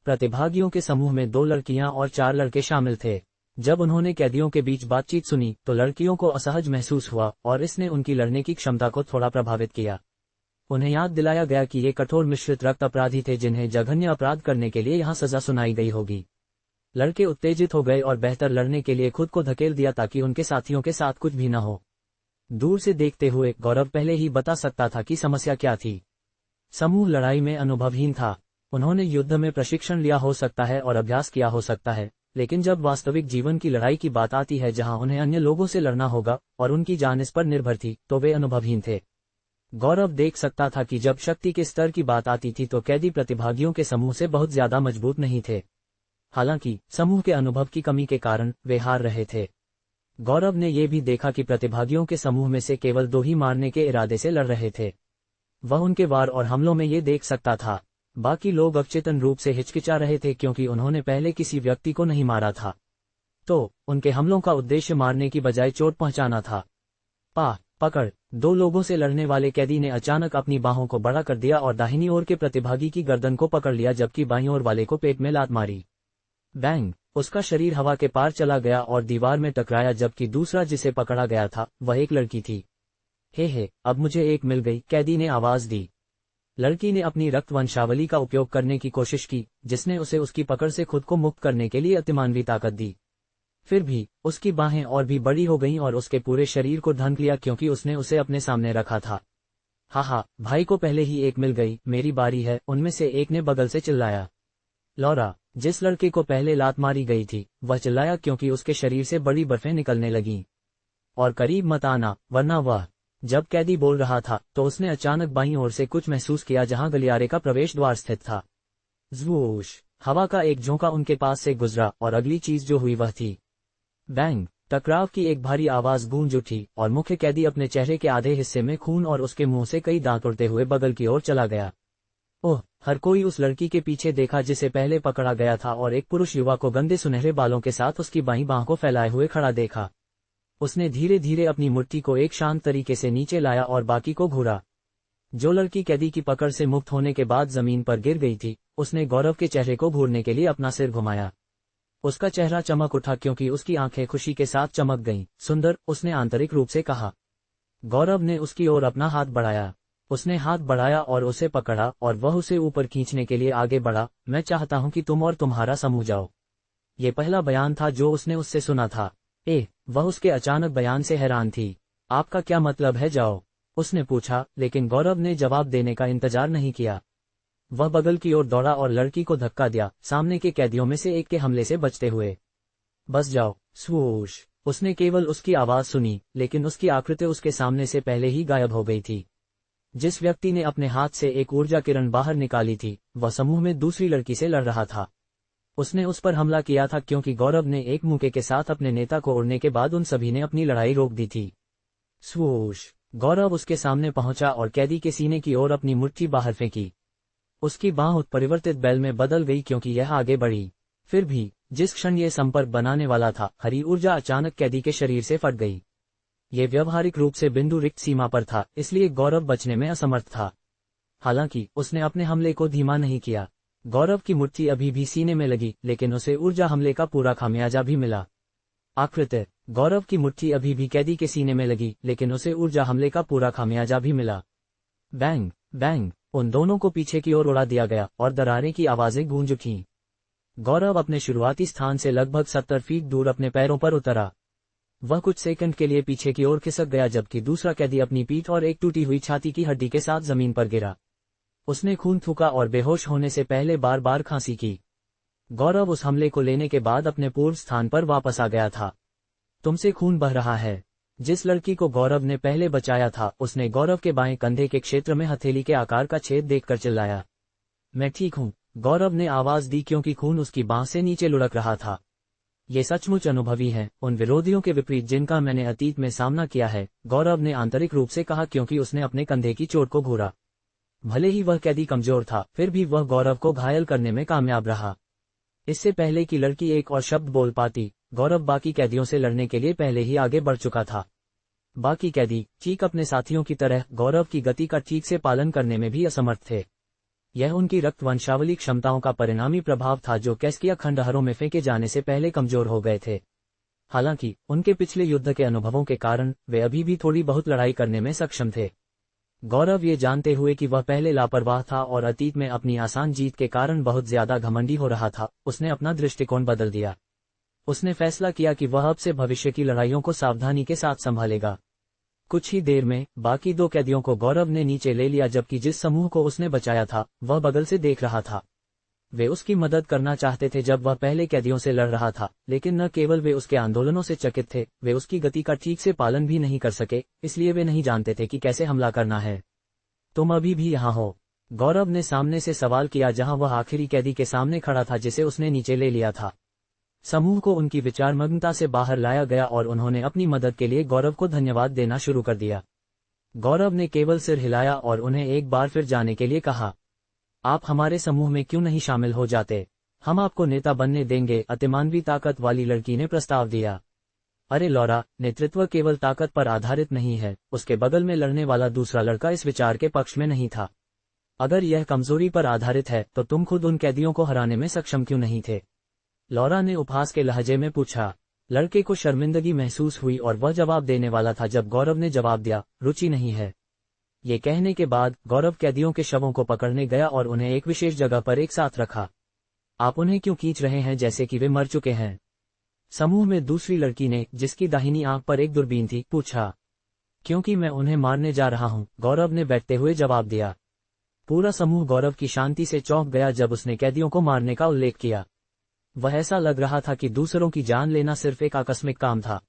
Speaker 1: प्रतिभागियों के समूह में 2 लड़कियां और 4 लड़के शामिल थे। जब उन्होंने कैदियों के बीच बातचीत सुनी तो लड़कियों को असहज महसूस हुआ और इसने उनकी लड़ने की क्षमता को थोड़ा प्रभावित किया। उन्हें याद दिलाया गया कि ये कठोर मिश्रित रक्त अपराधी थे जिन्हें जघन्य अपराध करने के लिए यहाँ सजा सुनाई गई होगी। लड़के उत्तेजित हो गए और बेहतर लड़ने के लिए खुद को धकेल दिया ताकि उनके साथियों के साथ कुछ भी न हो। दूर से देखते हुए गौरव पहले ही बता सकता था कि समस्या क्या थी। समूह लड़ाई में अनुभवहीन था। उन्होंने युद्ध में प्रशिक्षण लिया हो सकता है और अभ्यास किया हो सकता है, लेकिन जब वास्तविक जीवन की लड़ाई की बात आती है जहां उन्हें अन्य लोगों से लड़ना होगा और उनकी जान इस पर निर्भर थी, तो वे अनुभवहीन थे। गौरव देख सकता था कि जब शक्ति के स्तर की बात आती थी तो कैदी प्रतिभागियों के समूह से बहुत ज्यादा मजबूत नहीं थे। हालांकि समूह के अनुभव की कमी के कारण वे हार रहे थे। गौरव ने यह भी देखा कि प्रतिभागियों के समूह में से केवल 2 ही मारने के इरादे से लड़ रहे थे। वह उनके वार और हमलों में ये देख सकता था। बाकी लोग अवचेतन रूप से हिचकिचा रहे थे क्योंकि उन्होंने पहले किसी व्यक्ति को नहीं मारा था, तो उनके हमलों का उद्देश्य मारने की बजाय चोट पहुंचाना था। पकड़। 2 लोगों से लड़ने वाले कैदी ने अचानक अपनी बाहों को बड़ा कर दिया और दाहिनी ओर के प्रतिभागी की गर्दन को पकड़ लिया जबकि बाईं ओर वाले को पेट में लात मारी। बैंग। उसका शरीर हवा के पार चला गया और दीवार में टकराया जबकि दूसरा जिसे पकड़ा गया था वह एक लड़की थी। हे, अब मुझे एक मिल गई, कैदी ने आवाज दी। लड़की ने अपनी रक्त वंशावली का उपयोग करने की कोशिश की जिसने उसे उसकी पकड़ से खुद को मुक्त करने के लिए अतिमानवी ताकत दी। फिर भी उसकी बाहें और भी बड़ी हो गईं और उसके पूरे शरीर को ढक लिया क्योंकि उसने उसे अपने सामने रखा था। हा, भाई को पहले ही एक मिल गई, मेरी बारी है, उनमें से एक ने बगल से चिल्लाया। लौरा, जिस लड़के को पहले लात मारी गई थी, वह चिल्लाया क्योंकि उसके शरीर से बड़ी बर्फें निकलने लगीं। और करीब मत आना, वरना वह। जब कैदी बोल रहा था तो उसने अचानक बाईं ओर से कुछ महसूस किया जहां गलियारे का प्रवेश द्वार स्थित था। ज़ूश, हवा का एक झोंका उनके पास से गुजरा और अगली चीज जो हुई वह थी बैंग। टकराव की एक भारी आवाज गूंज उठी और मुख्य कैदी अपने चेहरे के आधे हिस्से में खून और उसके मुंह से कई दांत उड़ते हुए बगल की ओर चला गया। ओह, हर कोई उस लड़की के पीछे देखा जिसे पहले पकड़ा गया था और एक पुरुष युवा को गंदे सुनहरे बालों के साथ उसकी बाईं बांह को फैलाए हुए खड़ा देखा। उसने धीरे धीरे अपनी मुट्ठी को एक शांत तरीके से नीचे लाया और बाकी को घूरा। जो लड़की कैदी की पकड़ से मुक्त होने के बाद जमीन पर गिर गई थी, उसने गौरव के चेहरे को घूरने के लिए अपना सिर घुमाया। उसका चेहरा चमक उठा क्योंकि उसकी आंखें खुशी के साथ चमक गईं। सुंदर, उसने आंतरिक रूप से कहा। गौरव ने उसकी ओर अपना हाथ बढ़ाया। उसने हाथ बढ़ाया और उसे पकड़ा और वह उसे ऊपर खींचने के लिए आगे बढ़ा। मैं चाहता हूं कि तुम और तुम्हारा समूह जाओ। ये पहला बयान था जो उसने उससे सुना था। वह उसके अचानक बयान से हैरान थी। आपका क्या मतलब है जाओ? उसने पूछा, लेकिन गौरव ने जवाब देने का इंतजार नहीं किया। वह बगल की ओर दौड़ा और लड़की को धक्का दिया, सामने के कैदियों में से एक के हमले से बचते हुए। बस जाओ। स्वूश। उसने केवल उसकी आवाज सुनी, लेकिन उसकी आकृति उसके सामने से पहले ही गायब हो गई थी। जिस व्यक्ति ने अपने हाथ से एक ऊर्जा किरण बाहर निकाली थी, वह समूह में दूसरी लड़की से लड़ रहा था। उसने उस पर हमला किया था क्योंकि गौरव ने एक मुक्के के साथ अपने नेता को उड़ने के बाद उन सभी ने अपनी लड़ाई रोक दी थी। स्वूश। गौरव उसके सामने पहुंचा और कैदी के सीने की ओर अपनी मुट्ठी बाहर फेंकी। उसकी बांह उत्परिवर्तित बैल में बदल गई क्योंकि यह आगे बढ़ी। फिर भी जिस क्षण ये संपर्क बनाने वाला था, हरी ऊर्जा अचानक कैदी के शरीर से फट गई। ये व्यवहारिक रूप से बिंदु रिक्त सीमा पर था, इसलिए गौरव बचने में असमर्थ था। हालांकि उसने अपने हमले को धीमा नहीं किया। गौरव की मुट्ठी अभी भी सीने में लगी, लेकिन उसे ऊर्जा हमले का पूरा खामियाजा भी मिला। आकृति। गौरव की मुट्ठी अभी भी कैदी के सीने में लगी, लेकिन उसे ऊर्जा हमले का पूरा खामियाजा भी मिला। Bang bang. उन दोनों को पीछे की ओर उड़ा दिया गया और दरारें की आवाजें गूंज उठीं। गौरव अपने शुरुआती स्थान से लगभग 70 फीट दूर अपने पैरों पर उतरा। वह कुछ सेकंड के लिए पीछे की ओर खिसक गया जबकि दूसरा कैदी अपनी पीठ और एक टूटी हुई छाती की हड्डी के साथ जमीन पर गिरा। उसने खून थूका और बेहोश होने से पहले बार बार खांसी की। गौरव उस हमले को लेने के बाद अपने पूर्व स्थान पर वापस आ गया था। तुमसे खून बह रहा है। जिस लड़की को गौरव ने पहले बचाया था, उसने गौरव के बाएं कंधे के क्षेत्र में हथेली के आकार का छेद देखकर चिल्लाया। मैं ठीक हूं, गौरव ने आवाज दी क्योंकि खून उसकी बांह से नीचे लुढ़क रहा था। ये सचमुच अनुभवी है, उन विरोधियों के विपरीत जिनका मैंने अतीत में सामना किया है, गौरव ने आंतरिक रूप से कहा क्योंकि उसने अपने कंधे की चोट को घूरा। भले ही वह कैदी कमजोर था, फिर भी वह गौरव को घायल करने में कामयाब रहा। इससे पहले कि लड़की एक और शब्द बोल पाती, गौरव बाकी कैदियों से लड़ने के लिए पहले ही आगे बढ़ चुका था। बाकी कैदी ठीक अपने साथियों की तरह गौरव की गति का ठीक से पालन करने में भी असमर्थ थे। यह उनकी रक्त वंशावली क्षमताओं का परिणामी प्रभाव था जो कैस्किया खंडहरों में फेंके जाने से पहले कमजोर हो गए थे। हालांकि उनके पिछले युद्ध के अनुभवों के कारण वे अभी भी थोड़ी बहुत लड़ाई करने में सक्षम थे। गौरव ये जानते हुए कि वह पहले लापरवाह था और अतीत में अपनी आसान जीत के कारण बहुत ज्यादा घमंडी हो रहा था, उसने अपना दृष्टिकोण बदल दिया। उसने फैसला किया कि वह अब से भविष्य की लड़ाइयों को सावधानी के साथ संभालेगा। कुछ ही देर में बाकी दो कैदियों को गौरव ने नीचे ले लिया जबकि जिस समूह को उसने बचाया था, वह बगल से देख रहा था। वे उसकी मदद करना चाहते थे जब वह पहले कैदियों से लड़ रहा था, लेकिन न केवल वे उसके आंदोलनों से चकित थे, वे उसकी गति का ठीक से पालन भी नहीं कर सके, इसलिए वे नहीं जानते थे कि कैसे हमला करना है। तुम अभी भी यहाँ हो? गौरव ने सामने से सवाल किया जहां वह आखिरी कैदी के सामने खड़ा था जिसे उसने नीचे ले लिया था। समूह को उनकी विचारमग्नता से बाहर लाया गया और उन्होंने अपनी मदद के लिए गौरव को धन्यवाद देना शुरू कर दिया। गौरव ने केवल सिर हिलाया और उन्हें एक बार फिर जाने के लिए कहा। आप हमारे समूह में क्यों नहीं शामिल हो जाते? हम आपको नेता बनने देंगे, अतिमानवी ताकत वाली लड़की ने प्रस्ताव दिया। अरे लौरा, नेतृत्व केवल ताकत पर आधारित नहीं है। उसके बगल में लड़ने वाला दूसरा लड़का इस विचार के पक्ष में नहीं था। अगर यह कमजोरी पर आधारित है तो तुम खुद उन कैदियों को हराने में सक्षम क्यों नहीं थे? लौरा ने उपहास के लहजे में पूछा। लड़के को शर्मिंदगी महसूस हुई और वह जवाब देने वाला था जब गौरव ने जवाब दिया, रुचि नहीं है। ये कहने के बाद गौरव कैदियों के शवों को पकड़ने गया और उन्हें एक विशेष जगह पर एक साथ रखा। आप उन्हें क्यों खींच रहे हैं जैसे कि वे मर चुके हैं? समूह में दूसरी लड़की ने, जिसकी दाहिनी आंख पर एक दूरबीन थी, पूछा। क्योंकि मैं उन्हें मारने जा रहा हूं, गौरव ने बैठते हुए जवाब दिया। पूरा समूह गौरव की शांति से चौंक गया जब उसने कैदियों को मारने का उल्लेख किया। वह ऐसा लग रहा था कि दूसरों की जान लेना सिर्फ एक आकस्मिक काम था।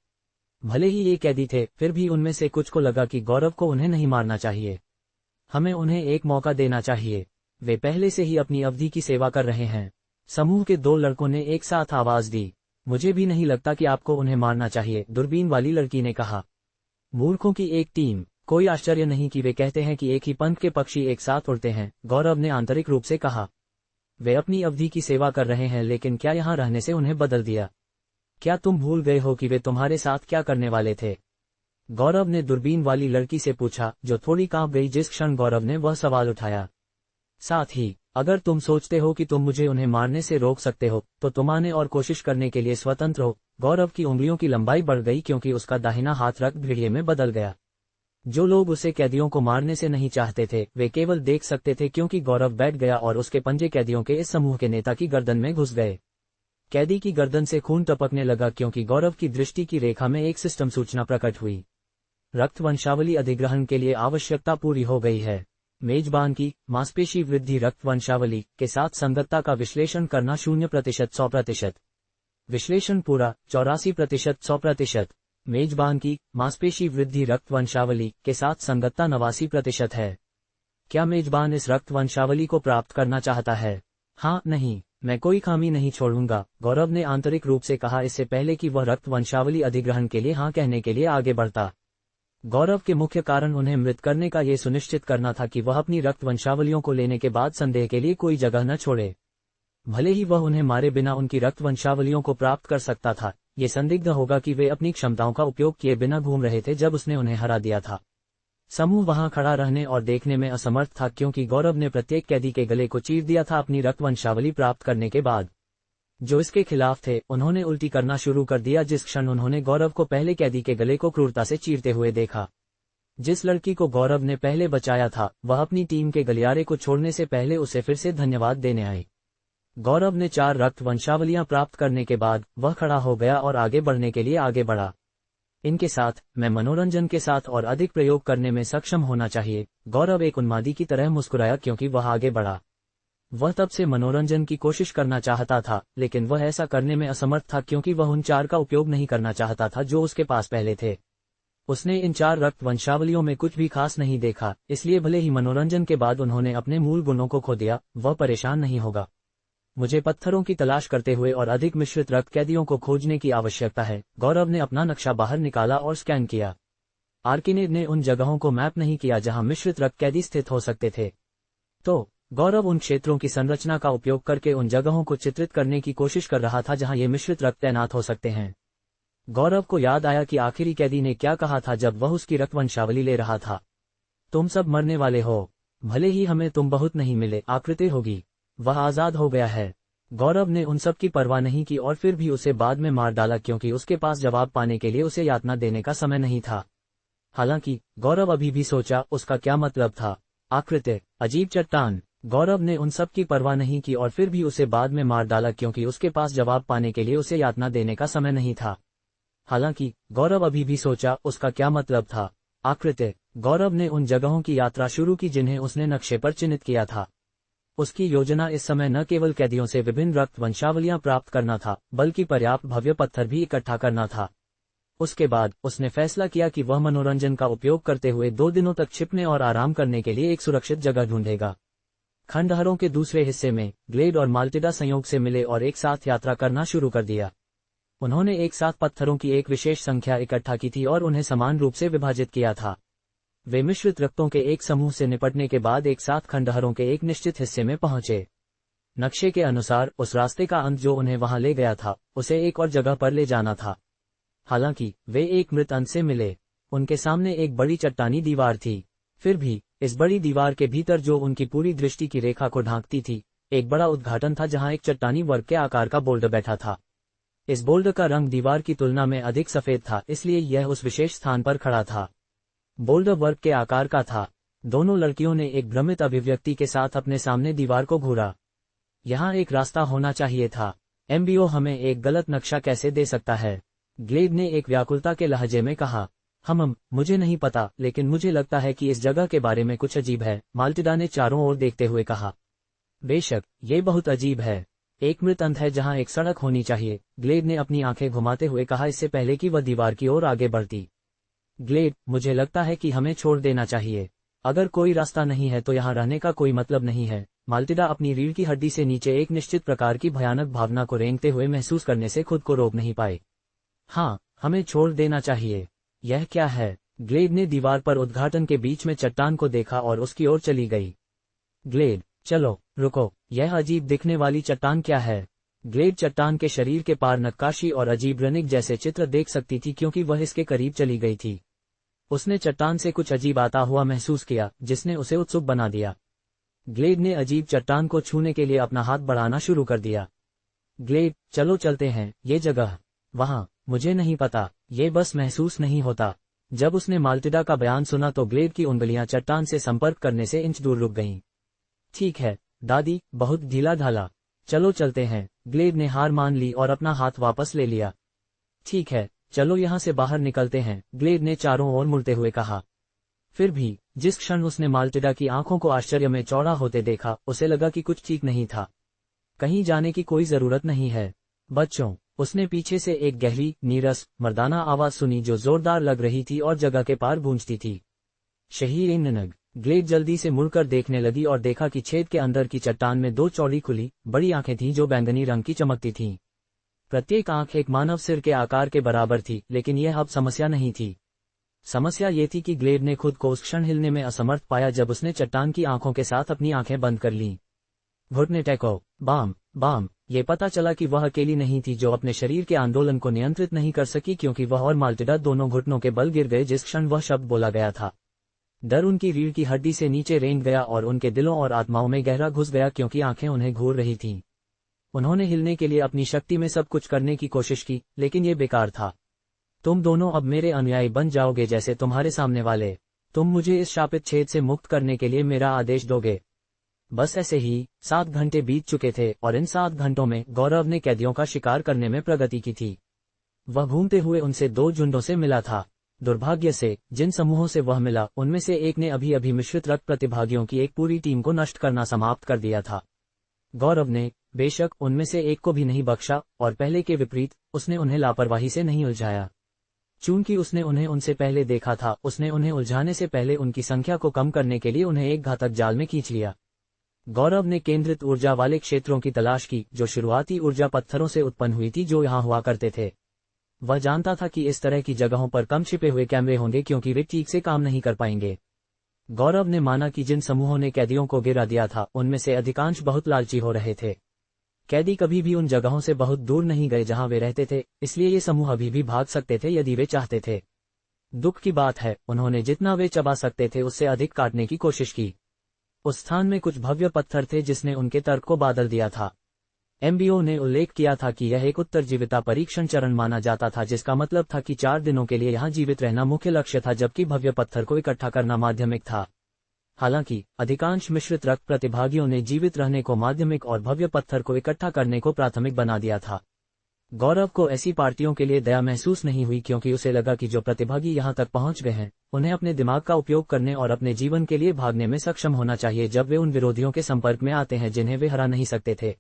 Speaker 1: भले ही ये कैदी थे, फिर भी उनमें से कुछ को लगा कि गौरव को उन्हें नहीं मारना चाहिए। हमें उन्हें एक मौका देना चाहिए। वे पहले से ही अपनी अवधि की सेवा कर रहे हैं। समूह के दो लड़कों ने एक साथ आवाज दी। मुझे भी नहीं लगता कि आपको उन्हें मारना चाहिए, दूरबीन वाली लड़की ने कहा। मूर्खों की एक टीम। कोई आश्चर्य नहीं कि वे कहते हैं कि एक ही पंख के पक्षी एक साथ उड़ते हैं, गौरव ने आंतरिक रूप से कहा। वे अपनी अवधि की सेवा कर रहे हैं, लेकिन क्या यहाँ रहने से उन्हें बदल दिया? क्या तुम भूल गए हो कि वे तुम्हारे साथ क्या करने वाले थे? गौरव ने दूरबीन वाली लड़की से पूछा, जो थोड़ी कांप गई जिस क्षण गौरव ने वह सवाल उठाया। साथ ही, अगर तुम सोचते हो कि तुम मुझे उन्हें मारने से रोक सकते हो, तो तुम आने और कोशिश करने के लिए स्वतंत्र हो। गौरव की उंगलियों की लंबाई बढ़ गई क्योंकि उसका दाहिना हाथ रक्त भेड़िए में बदल गया। जो लोग उसे कैदियों को मारने से नहीं चाहते थे, वे केवल देख सकते थे क्योंकि गौरव बैठ गया और उसके पंजे कैदियों के इस समूह के नेता की गर्दन में घुस गए। कैदी की गर्दन से खून टपकने लगा क्योंकि गौरव की दृष्टि की रेखा में एक सिस्टम सूचना प्रकट हुई। रक्त वंशावली अधिग्रहण के लिए आवश्यकता पूरी हो गई है। मेजबान की मांसपेशी वृद्धि रक्त वंशावली के साथ संगतता का विश्लेषण करना 0% 100%। विश्लेषण पूरा 84% 100%। मेजबान की मांसपेशी वृद्धि रक्त वंशावली के साथ संगतता 89% है। क्या मेजबान इस रक्त वंशावली को प्राप्त करना चाहता है? हाँ, नहीं, मैं कोई खामी नहीं छोड़ूंगा, गौरव ने आंतरिक रूप से कहा इससे पहले कि वह रक्त वंशावली अधिग्रहण के लिए हाँ कहने के लिए आगे बढ़ता। गौरव के मुख्य कारण उन्हें मृत करने का ये सुनिश्चित करना था कि वह अपनी रक्त वंशावलियों को लेने के बाद संदेह के लिए कोई जगह न छोड़े। भले ही वह उन्हें मारे बिना उनकी रक्त वंशावलियों को प्राप्त कर सकता था, ये संदिग्ध होगा कि वे अपनी क्षमताओं का उपयोग किए बिना घूम रहे थे जब उसने उन्हें हरा दिया था। समूह वहां खड़ा रहने और देखने में असमर्थ था क्योंकि गौरव ने प्रत्येक कैदी के गले को चीर दिया था अपनी रक्त वंशावली प्राप्त करने के बाद। जो इसके खिलाफ थे, उन्होंने उल्टी करना शुरू कर दिया जिस क्षण उन्होंने गौरव को पहले कैदी के गले को क्रूरता से चीरते हुए देखा। जिस लड़की को गौरव ने पहले बचाया था, वह अपनी टीम के गलियारे को छोड़ने से पहले उसे फिर से धन्यवाद देने आई। गौरव ने 4 रक्त वंशावलियां प्राप्त करने के बाद वह खड़ा हो गया और आगे बढ़ने के लिए आगे बढ़ा। इनके साथ मैं मनोरंजन के साथ और अधिक प्रयोग करने में सक्षम होना चाहिए। गौरव एक उन्मादी की तरह मुस्कुराया क्योंकि वह आगे बढ़ा। वह तब से मनोरंजन की कोशिश करना चाहता था, लेकिन वह ऐसा करने में असमर्थ था क्योंकि वह उन 4 का उपयोग नहीं करना चाहता था जो उसके पास पहले थे। उसने इन 4 रक्त वंशावलियों में कुछ भी खास नहीं देखा, इसलिए भले ही मनोरंजन के बाद उन्होंने अपने मूल गुणों को खो दिया, वह परेशान नहीं होगा। मुझे पत्थरों की तलाश करते हुए और अधिक मिश्रित रक्त कैदियों को खोजने की आवश्यकता है। गौरव ने अपना नक्शा बाहर निकाला और स्कैन किया। आर्किनेड ने उन जगहों को मैप नहीं किया जहां मिश्रित रक्त कैदी स्थित हो सकते थे। तो गौरव उन क्षेत्रों की संरचना का उपयोग करके उन जगहों को चित्रित करने की कोशिश कर रहा था जहां ये मिश्रित रक्त तैनात हो सकते हैं। गौरव को याद आया कि आखिरी कैदी ने क्या कहा था जब वह उसकी रक्त वंशावली ले रहा था। तुम सब मरने वाले हो, भले ही हमें तुम बहुत नहीं मिले, आकृति होगी। वह आजाद हो गया है। गौरव ने उन सब की परवाह नहीं की और फिर भी उसे बाद में मार डाला क्योंकि उसके पास जवाब पाने के लिए उसे यातना देने का समय नहीं था। हालांकि गौरव अभी भी सोचा उसका क्या मतलब था। आकृति, अजीब चट्टान। गौरव ने उन सब की परवाह नहीं की और फिर भी उसे बाद में मार डाला क्योंकि उसके पास जवाब पाने के लिए उसे यातना देने का समय नहीं था। हालांकि गौरव अभी भी सोचा उसका क्या मतलब था। आकृति, गौरव ने उन जगहों की यात्रा शुरू की जिन्हें उसने नक्शे पर चिन्हित किया था। उसकी योजना इस समय न केवल कैदियों से विभिन्न रक्त वंशावलियां प्राप्त करना था, बल्कि पर्याप्त भव्य पत्थर भी इकट्ठा करना था। उसके बाद उसने फैसला किया कि वह मनोरंजन का उपयोग करते हुए 2 दिनों तक छिपने और आराम करने के लिए एक सुरक्षित जगह ढूंढेगा। खंडहरों के दूसरे हिस्से में ग्लेड और माल्टिडा संयोग से मिले और एक साथ यात्रा करना शुरू कर दिया। उन्होंने एक साथ पत्थरों की एक विशेष संख्या इकट्ठा की थी और उन्हें समान रूप से विभाजित किया था। वे मिश्रित रक्तों के एक समूह से निपटने के बाद एक साथ खंडहरों के एक निश्चित हिस्से में पहुंचे। नक्शे के अनुसार उस रास्ते का अंत जो उन्हें वहां ले गया था, उसे एक और जगह पर ले जाना था। हालांकि वे एक मृत अंत से मिले। उनके सामने एक बड़ी चट्टानी दीवार थी। फिर भी इस बड़ी दीवार के भीतर, जो उनकी पूरी दृष्टि की रेखा को ढांकती थी, एक बड़ा उद्घाटन था जहां एक चट्टानी वर्ग के आकार का बोल्डर बैठा था। इस बोल्डर का रंग दीवार की तुलना में अधिक सफेद था, इसलिए यह उस विशेष स्थान पर खड़ा था। बोल्डर वर्ग के आकार का था। दोनों लड़कियों ने एक भ्रमित अभिव्यक्ति के साथ अपने सामने दीवार को घूरा। यहाँ एक रास्ता होना चाहिए था। एमबीओ हमें एक गलत नक्शा कैसे दे सकता है? ग्लेड ने एक व्याकुलता के लहजे में कहा। मुझे नहीं पता, लेकिन मुझे लगता है कि इस जगह के बारे में कुछ अजीब है, माल्टिडा ने चारों ओर देखते हुए कहा। बेशक, ये बहुत अजीब है। एक मृत अंत है जहां एक सड़क होनी चाहिए, ग्लेड ने अपनी आंखें घुमाते हुए कहा इससे पहले कि वह दीवार की ओर आगे बढ़ती। ग्लेड, मुझे लगता है कि हमें छोड़ देना चाहिए। अगर कोई रास्ता नहीं है तो यहाँ रहने का कोई मतलब नहीं है। माल्टिडा अपनी रीढ़ की हड्डी से नीचे एक निश्चित प्रकार की भयानक भावना को रेंगते हुए महसूस करने से खुद को रोक नहीं पाए। हाँ, हमें छोड़ देना चाहिए। यह क्या है? ग्लेड ने दीवार पर उद्घाटन के बीच में चट्टान को देखा और उसकी ओर चली गई। ग्लेड, चलो, रुको, यह अजीब दिखने वाली चट्टान क्या है? ग्लेड चट्टान के शरीर के पार नक्काशी और अजीब रनिक जैसे चित्र देख सकती थी क्योंकि वह इसके करीब चली गई थी। उसने चट्टान से कुछ अजीब आता हुआ महसूस किया, जिसने उसे उत्सुक बना दिया। ग्लेड ने अजीब चट्टान को छूने के लिए अपना हाथ बढ़ाना शुरू कर दिया। ग्लेड, चलो चलते हैं, ये जगह, वहाँ, मुझे नहीं पता, ये बस महसूस नहीं होता। जब उसने माल्टिडा का बयान सुना तो ग्लेड की उंगलियां चट्टान से संपर्क करने से इंच दूर रुक गईं। ठीक है, दादी, बहुत ढीला ढाला, चलो चलते हैं। ग्लेड ने हार मान ली और अपना हाथ वापस ले लिया। ठीक है, चलो यहाँ से बाहर निकलते हैं, ग्लेड ने चारों ओर मुड़ते हुए कहा। फिर भी, जिस क्षण उसने माल्टिडा की आंखों को आश्चर्य में चौड़ा होते देखा, उसे लगा कि कुछ ठीक नहीं था। कहीं जाने की कोई जरूरत नहीं है, बच्चों। उसने पीछे से एक गहरी, नीरस, मर्दाना आवाज सुनी जो जोरदार लग रही थी और जगह के पार गूंजती थी। शहीर ननग। ग्लेड जल्दी से मुड़कर देखने लगी और देखा कि छेद के अंदर की चट्टान में दो चौड़ी खुली, बड़ी आंखें थीं जो बैंगनी रंग की चमकती थीं। प्रत्येक आंख एक मानव सिर के आकार के बराबर थी, लेकिन यह अब समस्या नहीं थी। समस्या ये थी कि ग्लेड ने खुद को उस क्षण हिलने में असमर्थ पाया जब उसने चट्टान की आंखों के साथ अपनी आंखें बंद कर लीं। घुटने टेको, बाम, बाम। ये पता चला कि वह अकेली नहीं थी जो अपने शरीर के आंदोलन को नियंत्रित नहीं कर सकी क्योंकि वह और माल्टिडा दोनों घुटनों के बल गिर गए जिस क्षण वह शब्द बोला गया था। डर उनकी रीढ़ की हड्डी से नीचे रेंग गया और उनके दिलों और आत्माओं में गहरा घुस गया क्योंकि आंखें उन्हें घूर रही थीं। उन्होंने हिलने के लिए अपनी शक्ति में सब कुछ करने की कोशिश की, लेकिन ये बेकार था। तुम दोनों अब मेरे अनुयायी बन जाओगे जैसे तुम्हारे सामने वाले। तुम मुझे इस शापित छेद से मुक्त करने के लिए मेरा आदेश दोगे। बस ऐसे ही 7 घंटे बीत चुके थे और इन 7 घंटों में गौरव ने कैदियों का शिकार करने में प्रगति की थी। वह घूमते हुए उनसे 2 झुंडों से मिला था। दुर्भाग्य से, जिन समूहों से वह मिला उनमें से एक ने अभी अभी मिश्रित रक्त प्रतिभागियों की एक पूरी टीम को नष्ट करना समाप्त कर दिया था। गौरव ने, बेशक, उनमें से एक को भी नहीं बख्शा, और पहले के विपरीत, उसने उन्हें लापरवाही से नहीं उलझाया। चूंकि उसने उन्हें उनसे पहले देखा था, उसने उन्हें उलझाने से पहले उनकी संख्या को कम करने के लिए उन्हें एक घातक जाल में खींच लिया। गौरव ने केंद्रित ऊर्जा वाले क्षेत्रों की तलाश की जो शुरुआती ऊर्जा पत्थरों से उत्पन्न हुई थी जो यहाँ हुआ करते थे। वह जानता था कि इस तरह की जगहों पर कम छिपे हुए कैमरे होंगे क्योंकि वे ठीक से काम नहीं कर पाएंगे। गौरव ने माना कि जिन समूहों ने कैदियों को गिरा दिया था उनमें से अधिकांश बहुत लालची हो रहे थे। कैदी कभी भी उन जगहों से बहुत दूर नहीं गए जहां वे रहते थे, इसलिए ये समूह अभी भी भाग सकते थे यदि वे चाहते थे। दुख की बात है, उन्होंने जितना वे चबा सकते थे उससे अधिक काटने की कोशिश की। उस स्थान में कुछ भव्य पत्थर थे जिसने उनके तर्क को बादल दिया था। एमबीओ ने उल्लेख किया था कि यह एक उत्तरजीविता परीक्षण चरण माना जाता था जिसका मतलब था कि 4 दिनों के लिए यहां जीवित रहना मुख्य लक्ष्य था जबकि भव्य पत्थर को इकट्ठा करना माध्यमिक था। हालांकि अधिकांश मिश्रित रक्त प्रतिभागियों ने जीवित रहने को माध्यमिक और भव्य पत्थर को इकट्ठा करने को प्राथमिक बना दिया था। गौरव को ऐसी पार्टियों के लिए दया महसूस नहीं हुई क्योंकि उसे लगा कि जो प्रतिभागी यहां तक पहुंच गए हैं उन्हें अपने दिमाग का उपयोग करने और अपने जीवन के लिए भागने में सक्षम होना चाहिए जब वे उन विरोधियों के संपर्क में आते हैं जिन्हें वे हरा नहीं सकते थे।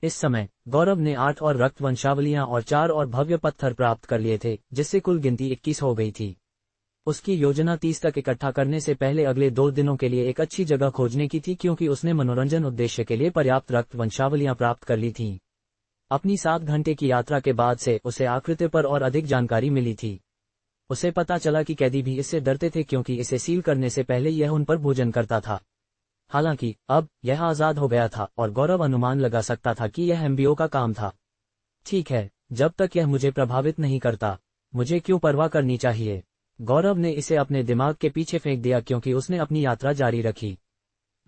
Speaker 1: इस समय गौरव ने 8 और रक्त वंशावलियां और 4 और भव्य पत्थर प्राप्त कर लिए थे जिससे कुल गिनती 21 हो गई थी। उसकी योजना 30 तक इकट्ठा करने से पहले अगले 2 दिनों के लिए एक अच्छी जगह खोजने की थी क्योंकि उसने मनोरंजन उद्देश्य के लिए पर्याप्त रक्त वंशावलियां प्राप्त कर ली थीं। अपनी 7 घंटे की यात्रा के बाद से उसे आकृति पर और अधिक जानकारी मिली थी। उसे पता चला कि कैदी भी इससे डरते थे क्योंकि इसे सील करने से पहले यह उन पर भोजन करता था। हालांकि अब यह आजाद हो गया था और गौरव अनुमान लगा सकता था कि यह एमबीओ का काम था। ठीक है, जब तक यह मुझे प्रभावित नहीं करता, मुझे क्यों परवाह करनी चाहिए? गौरव ने इसे अपने दिमाग के पीछे फेंक दिया क्योंकि उसने अपनी यात्रा जारी रखी।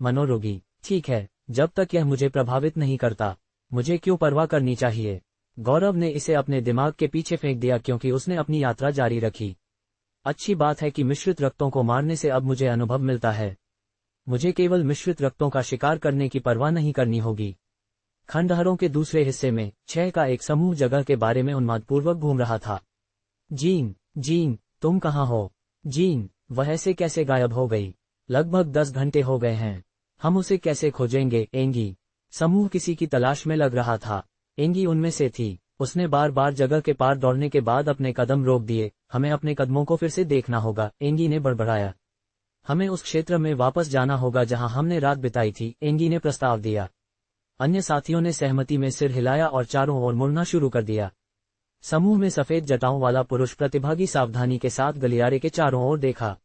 Speaker 1: मनोरोगी, ठीक है, जब तक यह मुझे प्रभावित नहीं करता, मुझे क्यों परवाह करनी चाहिए? गौरव ने इसे अपने दिमाग के पीछे फेंक दिया क्योंकि उसने अपनी यात्रा जारी रखी। अच्छी बात है कि मिश्रित रक्तों को मारने से अब मुझे अनुभव मिलता है। मुझे केवल मिश्रित रक्तों का शिकार करने की परवाह नहीं करनी होगी। खंडहरों के दूसरे हिस्से में 6 का एक समूह जगह के बारे में उन्मादपूर्वक घूम रहा था। जीन, जीन, तुम कहाँ हो? जीन, वह ऐसे कैसे गायब हो गई? लगभग 10 घंटे हो गए हैं। हम उसे कैसे खोजेंगे? एंगी। समूह किसी की तलाश में लग रहा था। एंगी उनमें से थी। उसने बार बार जगह के पार दौड़ने के बाद अपने कदम रोक दिए। हमें अपने कदमों को फिर से देखना होगा, एंगी ने बड़बड़ाया। हमें उस क्षेत्र में वापस जाना होगा जहां हमने रात बिताई थी, एंगी ने प्रस्ताव दिया। अन्य साथियों ने सहमति में सिर हिलाया और चारों ओर मुड़ना शुरू कर दिया। समूह में सफेद जटाओं वाला पुरुष प्रतिभागी सावधानी के साथ गलियारे के चारों ओर देखा।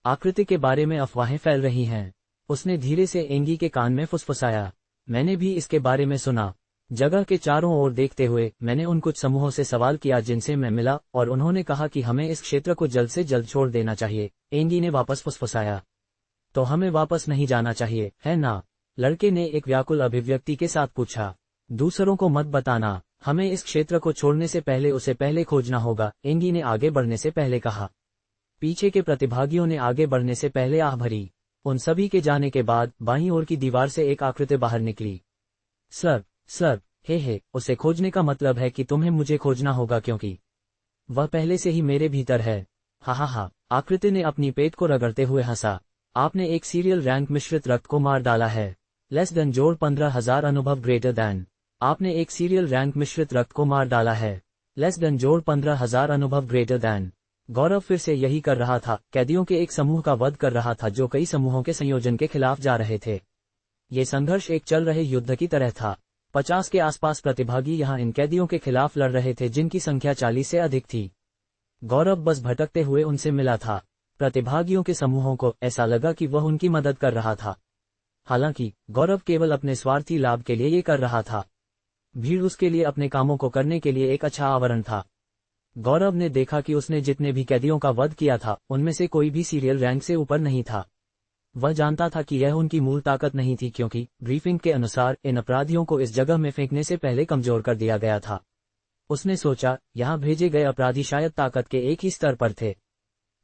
Speaker 1: आकृति के बारे में अफवाहें फैल रही हैं। उसने धीरे से एंगी के कान में फुसफुसाया। मैंने भी इसके बारे में सुना। जगह के चारों ओर देखते हुए मैंने उन कुछ समूहों से सवाल किया जिनसे मैं मिला, और उन्होंने कहा कि हमें इस क्षेत्र को जल्द से जल्द छोड़ देना चाहिए, एंगी ने वापस फुसफुसाया। तो हमें वापस नहीं जाना चाहिए, है ना? लड़के ने एक व्याकुल अभिव्यक्ति के साथ पूछा। दूसरों को मत बताना, हमें इस क्षेत्र को छोड़ने से पहले उसे पहले खोजना होगा, एंगी ने आगे बढ़ने से पहले कहा। पीछे के प्रतिभागियों ने आगे बढ़ने से पहले आह भरी। उन सभी के जाने के बाद बाईं ओर की दीवार से एक आकृति बाहर निकली। सर, सर, हे, उसे खोजने का मतलब है कि तुम्हें मुझे खोजना होगा क्योंकि वह पहले से ही मेरे भीतर है। हा, आकृति ने अपनी पेट को रगड़ते हुए हंसा। आपने एक सीरियल रैंक मिश्रित रक्त को मार डाला है। लेस देन जोड़ 15,000 अनुभव ग्रेटर देन। आपने एक सीरियल रैंक मिश्रित रक्त को मार डाला है। लेस देन जोड़ 15,000 अनुभव ग्रेटर देन। गौरव फिर से यही कर रहा था, कैदियों के एक समूह का वध कर रहा था जो कई समूहों के संयोजन के खिलाफ जा रहे थे। ये संघर्ष एक चल रहे युद्ध की तरह था। 50 के आसपास प्रतिभागी यहां इन कैदियों के खिलाफ लड़ रहे थे जिनकी संख्या 40 से अधिक थी। गौरव बस भटकते हुए उनसे मिला था। प्रतिभागियों के समूहों को ऐसा लगा कि वह उनकी मदद कर रहा था। हालांकि गौरव केवल अपने स्वार्थी लाभ के लिए ये कर रहा था। भीड़ उसके लिए अपने कामों को करने के लिए एक अच्छा आवरण था। गौरव ने देखा कि उसने जितने भी कैदियों का वध किया था उनमें से कोई भी सीरियल रैंक से ऊपर नहीं था। वह जानता था कि यह उनकी मूल ताकत नहीं थी क्योंकि ब्रीफिंग के अनुसार इन अपराधियों को इस जगह में फेंकने से पहले कमजोर कर दिया गया था। उसने सोचा यहां भेजे गए अपराधी शायद ताकत के एक ही स्तर पर थे,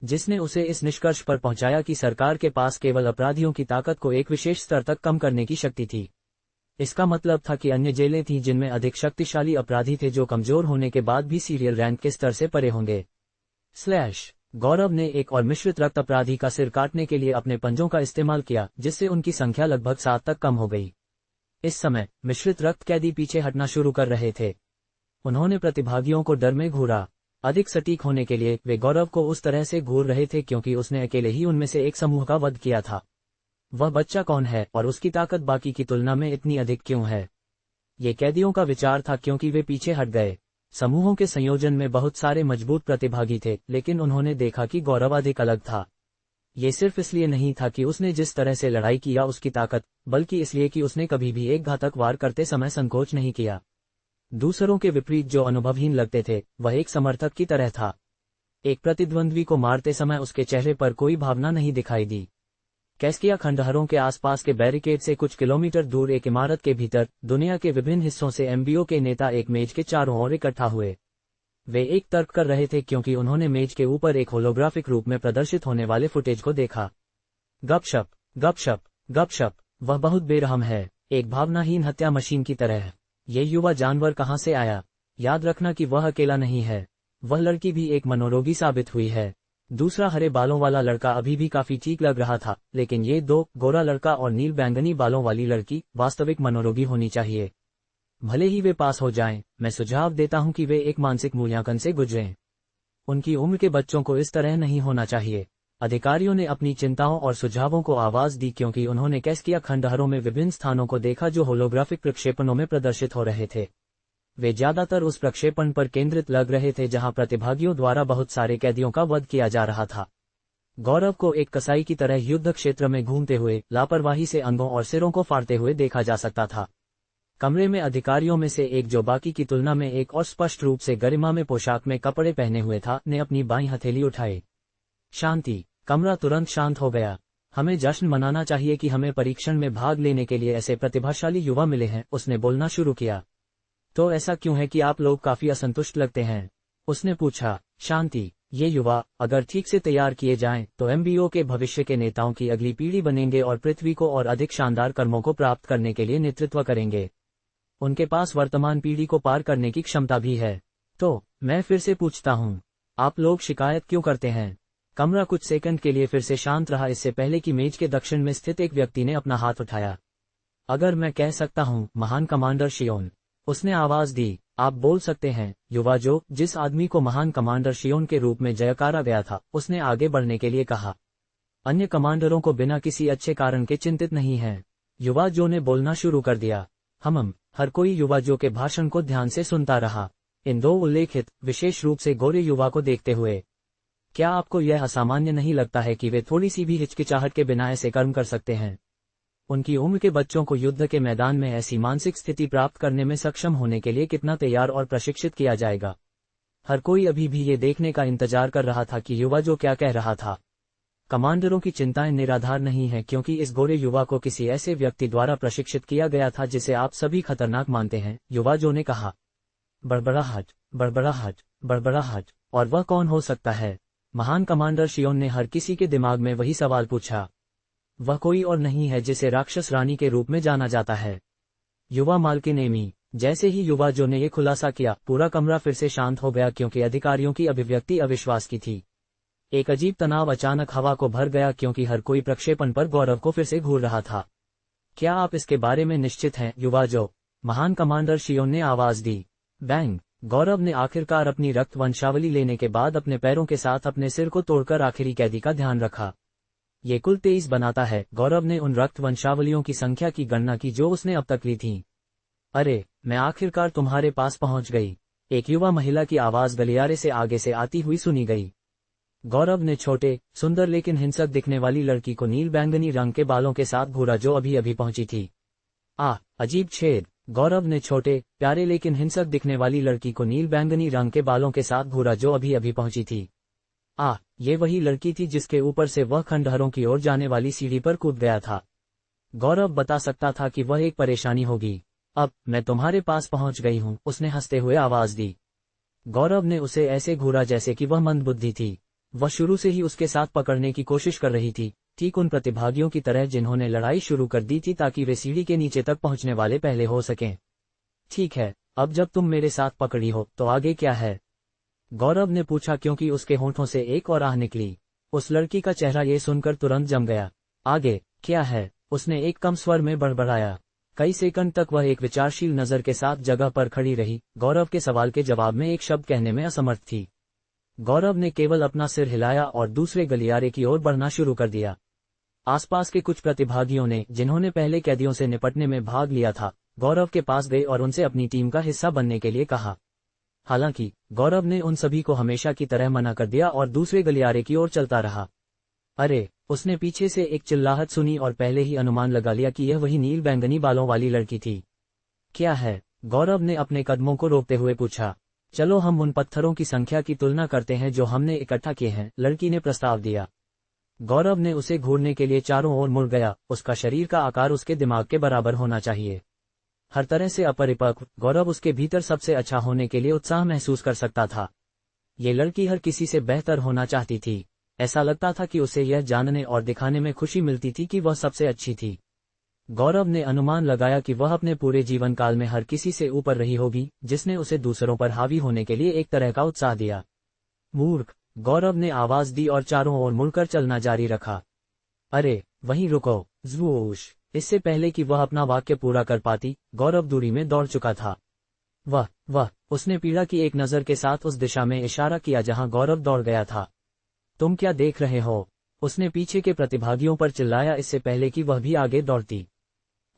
Speaker 1: जिसने उसे इस निष्कर्ष पर पहुंचाया कि सरकार के पास केवल अपराधियों की ताकत को एक विशेष स्तर तक कम करने की शक्ति थी। इसका मतलब था कि अन्य जेलें थीं जिनमें अधिक शक्तिशाली अपराधी थे जो कमजोर होने के बाद भी सीरियल रैंक के स्तर से परे होंगे। गौरव ने एक और मिश्रित रक्त अपराधी का सिर काटने के लिए अपने पंजों का इस्तेमाल किया जिससे उनकी संख्या लगभग 7 तक कम हो गई। इस समय मिश्रित रक्त कैदी पीछे हटना शुरू कर रहे थे। उन्होंने प्रतिभागियों को डर में घूरा। अधिक सटीक होने के लिए वे गौरव को उस तरह से घूर रहे थे क्योंकि उसने अकेले ही उनमें से एक समूह का वध किया था। वह बच्चा कौन है और उसकी ताकत बाकी की तुलना में इतनी अधिक क्यों है? ये कैदियों का विचार था क्योंकि वे पीछे हट गए। समूहों के संयोजन में बहुत सारे मजबूत प्रतिभागी थे, लेकिन उन्होंने देखा कि गौरव अधिक अलग था। ये सिर्फ इसलिए नहीं था कि उसने जिस तरह से लड़ाई की या उसकी ताकत, बल्कि इसलिए कि उसने कभी भी एक घातक वार करते समय संकोच नहीं किया। दूसरों के विपरीत जो अनुभवहीन लगते थे, वह एक समर्थक की तरह था। एक प्रतिद्वंद्वी को मारते समय उसके चेहरे पर कोई भावना नहीं दिखाई दी। कैस्किया खंडहरों के आसपास के बैरिकेड से कुछ किलोमीटर दूर एक इमारत के भीतर दुनिया के विभिन्न हिस्सों से एमबीओ के नेता एक मेज के चारों ओर इकट्ठा हुए। वे एक तर्क कर रहे थे क्योंकि उन्होंने मेज के ऊपर एक होलोग्राफिक रूप में प्रदर्शित होने वाले फुटेज को देखा। गपशप, गपशप, गपशप, वह बहुत बेरहम है, एक भावनाहीन हत्या मशीन की तरह। ये युवा जानवर कहां से आया? याद रखना कि वह अकेला नहीं है। वह लड़की भी एक मनोरोगी साबित हुई है। दूसरा हरे बालों वाला लड़का अभी भी काफी ठीक लग रहा था, लेकिन ये दो, गोरा लड़का और नील बैंगनी बालों वाली लड़की, वास्तविक मनोरोगी होनी चाहिए। भले ही वे पास हो जाएं, मैं सुझाव देता हूं कि वे एक मानसिक मूल्यांकन से गुजरें। उनकी उम्र के बच्चों को इस तरह नहीं होना चाहिए। अधिकारियों ने अपनी चिंताओं और सुझावों को आवाज दी क्योंकि उन्होंने कैस्किया खंडहरों में विभिन्न स्थानों को देखा जो होलोग्राफिक प्रक्षेपणों में प्रदर्शित हो रहे थे। वे ज्यादातर उस प्रक्षेपण पर केंद्रित लग रहे थे जहां प्रतिभागियों द्वारा बहुत सारे कैदियों का वध किया जा रहा था। गौरव को एक कसाई की तरह युद्ध क्षेत्र में घूमते हुए लापरवाही से अंगों और सिरों को फाड़ते हुए देखा जा सकता था। कमरे में अधिकारियों में से एक, जो बाकी की तुलना में एक और स्पष्ट रूप से गरिमा में पोशाक में कपड़े पहने हुए था, ने अपनी बाईं हथेली उठाई। शांति। कमरा तुरंत शांत हो गया। हमें जश्न मनाना चाहिए कि हमें परीक्षण में भाग लेने के लिए ऐसे प्रतिभाशाली युवा मिले हैं, उसने बोलना शुरू किया। तो ऐसा क्यों है कि आप लोग काफी असंतुष्ट लगते हैं? उसने पूछा। शांति। ये युवा, अगर ठीक से तैयार किए जाएं, तो एमबीओ के भविष्य के नेताओं की अगली पीढ़ी बनेंगे और पृथ्वी को और अधिक शानदार कर्मों को प्राप्त करने के लिए नेतृत्व करेंगे। उनके पास वर्तमान पीढ़ी को पार करने की क्षमता भी है। तो मैं फिर से पूछता हूँ, आप लोग शिकायत क्यों करते हैं? कमरा कुछ सेकंड के लिए फिर से शांत रहा, इससे पहले कि मेज के दक्षिण में स्थित एक व्यक्ति ने अपना हाथ उठाया। अगर मैं कह सकता हूँ, महान कमांडर शियोन, उसने आवाज दी। आप बोल सकते हैं, युवा जो, जिस आदमी को महान कमांडर शियोन के रूप में जयकारा गया था, उसने आगे बढ़ने के लिए कहा। अन्य कमांडरों को बिना किसी अच्छे कारण के चिंतित नहीं है। युवा जो ने बोलना शुरू कर दिया। हर कोई युवा जो के भाषण को ध्यान से सुनता रहा, इन दो उल्लेखित, विशेष रूप से गोरे युवा को देखते हुए। क्या आपको यह असामान्य नहीं लगता है कि वे थोड़ी सी भी हिचकिचाहट के बिना ऐसे कर्म कर सकते हैं? उनकी उम्र के बच्चों को युद्ध के मैदान में ऐसी मानसिक स्थिति प्राप्त करने में सक्षम होने के लिए कितना तैयार और प्रशिक्षित किया जाएगा? हर कोई अभी भी ये देखने का इंतजार कर रहा था कि युवा जो क्या कह रहा था। कमांडरों की चिंताएं निराधार नहीं है, क्योंकि इस गोरे युवा को किसी ऐसे व्यक्ति द्वारा प्रशिक्षित किया गया था जिसे आप सभी खतरनाक मानते हैं, युवा जो ने कहा। बड़बड़ाहट, बड़बड़ाहट, बड़बड़ाहट। और वह कौन हो सकता है? महान कमांडर शियोन ने हर किसी के दिमाग में वही सवाल पूछा। वह कोई और नहीं है जिसे राक्षस रानी के रूप में जाना जाता है, युवा मालकिन एमी। जैसे ही युवा जो ने यह खुलासा किया, पूरा कमरा फिर से शांत हो गया, क्योंकि अधिकारियों की अभिव्यक्ति अविश्वास की थी। एक अजीब तनाव अचानक हवा को भर गया, क्योंकि हर कोई प्रक्षेपण पर गौरव को फिर से घूर रहा था। क्या आप इसके बारे में निश्चित हैं, युवा जो? महान कमांडर शियोन ने आवाज दी। बैंग। गौरव ने आखिरकार अपनी रक्त वंशावली लेने के बाद अपने पैरों के साथ अपने सिर को तोड़कर आखिरी कैदी का ध्यान रखा। ये कुल 23 बनाता है। गौरव ने उन रक्त वंशावलियों की संख्या की गणना की जो उसने अब तक ली थी। अरे, मैं आखिरकार तुम्हारे पास पहुंच गई, एक युवा महिला की आवाज गलियारे से आगे से आती हुई सुनी गई। गौरव ने छोटे, सुंदर लेकिन हिंसक दिखने वाली लड़की को नील बैंगनी रंग के बालों के साथ घूरा जो अभी अभी पहुंची थी। अजीब छेद। गौरव ने छोटे, प्यारे लेकिन हिंसक दिखने वाली लड़की को नील बैंगनी रंग के बालों के साथ घूरा जो अभी अभी पहुंची थी। ये वही लड़की थी जिसके ऊपर से वह खंडहरों की ओर जाने वाली सीढ़ी पर कूद गया था। गौरव बता सकता था कि वह एक परेशानी होगी। अब मैं तुम्हारे पास पहुंच गई हूं, उसने हंसते हुए आवाज दी। गौरव ने उसे ऐसे घूरा जैसे कि वह मंदबुद्धि थी। वह शुरू से ही उसके साथ पकड़ने की कोशिश कर रही थी, ठीक उन प्रतिभागियों की तरह जिन्होंने लड़ाई शुरू कर दी थी ताकि वे सीढ़ी के नीचे तक पहुंचने वाले पहले हो सकें। ठीक है, अब जब तुम मेरे साथ पकड़ी हो तो आगे क्या है? गौरव ने पूछा, क्योंकि उसके होंठों से एक और आह निकली। उस लड़की का चेहरा ये सुनकर तुरंत जम गया। आगे क्या है? उसने एक कम स्वर में बड़बड़ाया। कई सेकंड तक वह एक विचारशील नजर के साथ जगह पर खड़ी रही, गौरव के सवाल के जवाब में एक शब्द कहने में असमर्थ थी। गौरव ने केवल अपना सिर हिलाया और दूसरे गलियारे की ओर बढ़ना शुरू कर दिया। आसपास के कुछ प्रतिभागियों ने, जिन्होंने पहले कैदियों से निपटने में भाग लिया था, गौरव के पास गए और उनसे अपनी टीम का हिस्सा बनने के लिए कहा। हालांकि गौरव ने उन सभी को हमेशा की तरह मना कर दिया और दूसरे गलियारे की ओर चलता रहा। अरे, उसने पीछे से एक चिल्लाहट सुनी और पहले ही अनुमान लगा लिया कि यह वही नील बैंगनी बालों वाली लड़की थी। क्या है? गौरव ने अपने कदमों को रोकते हुए पूछा। चलो हम उन पत्थरों की संख्या की तुलना करते हैं जो हमने इकट्ठा किए हैं, लड़की ने प्रस्ताव दिया। गौरव ने उसे घूरने के लिए चारों ओर मुड़ गया। उसका शरीर का आकार उसके दिमाग के बराबर होना चाहिए। हर तरह से अपरिपक्व, गौरव उसके भीतर सबसे अच्छा होने के लिए उत्साह महसूस कर सकता था। ये लड़की हर किसी से बेहतर होना चाहती थी। ऐसा लगता था कि उसे यह जानने और दिखाने में खुशी मिलती थी कि वह सबसे अच्छी थी। गौरव ने अनुमान लगाया कि वह अपने पूरे जीवन काल में हर किसी से ऊपर रही होगी, जिसने उसे दूसरों पर हावी होने के लिए एक तरह का उत्साह दिया। मूर्ख, गौरव ने आवाज दी और चारों ओर मुड़कर चलना जारी रखा। अरे, वहीं रुको, ज़ूश। इससे पहले कि वह अपना वाक्य पूरा कर पाती, गौरव दूरी में दौड़ चुका था। वह, उसने पीड़ा की एक नजर के साथ उस दिशा में इशारा किया जहां गौरव दौड़ गया था। तुम क्या देख रहे हो? उसने पीछे के प्रतिभागियों पर चिल्लाया, इससे पहले कि वह भी आगे दौड़ती।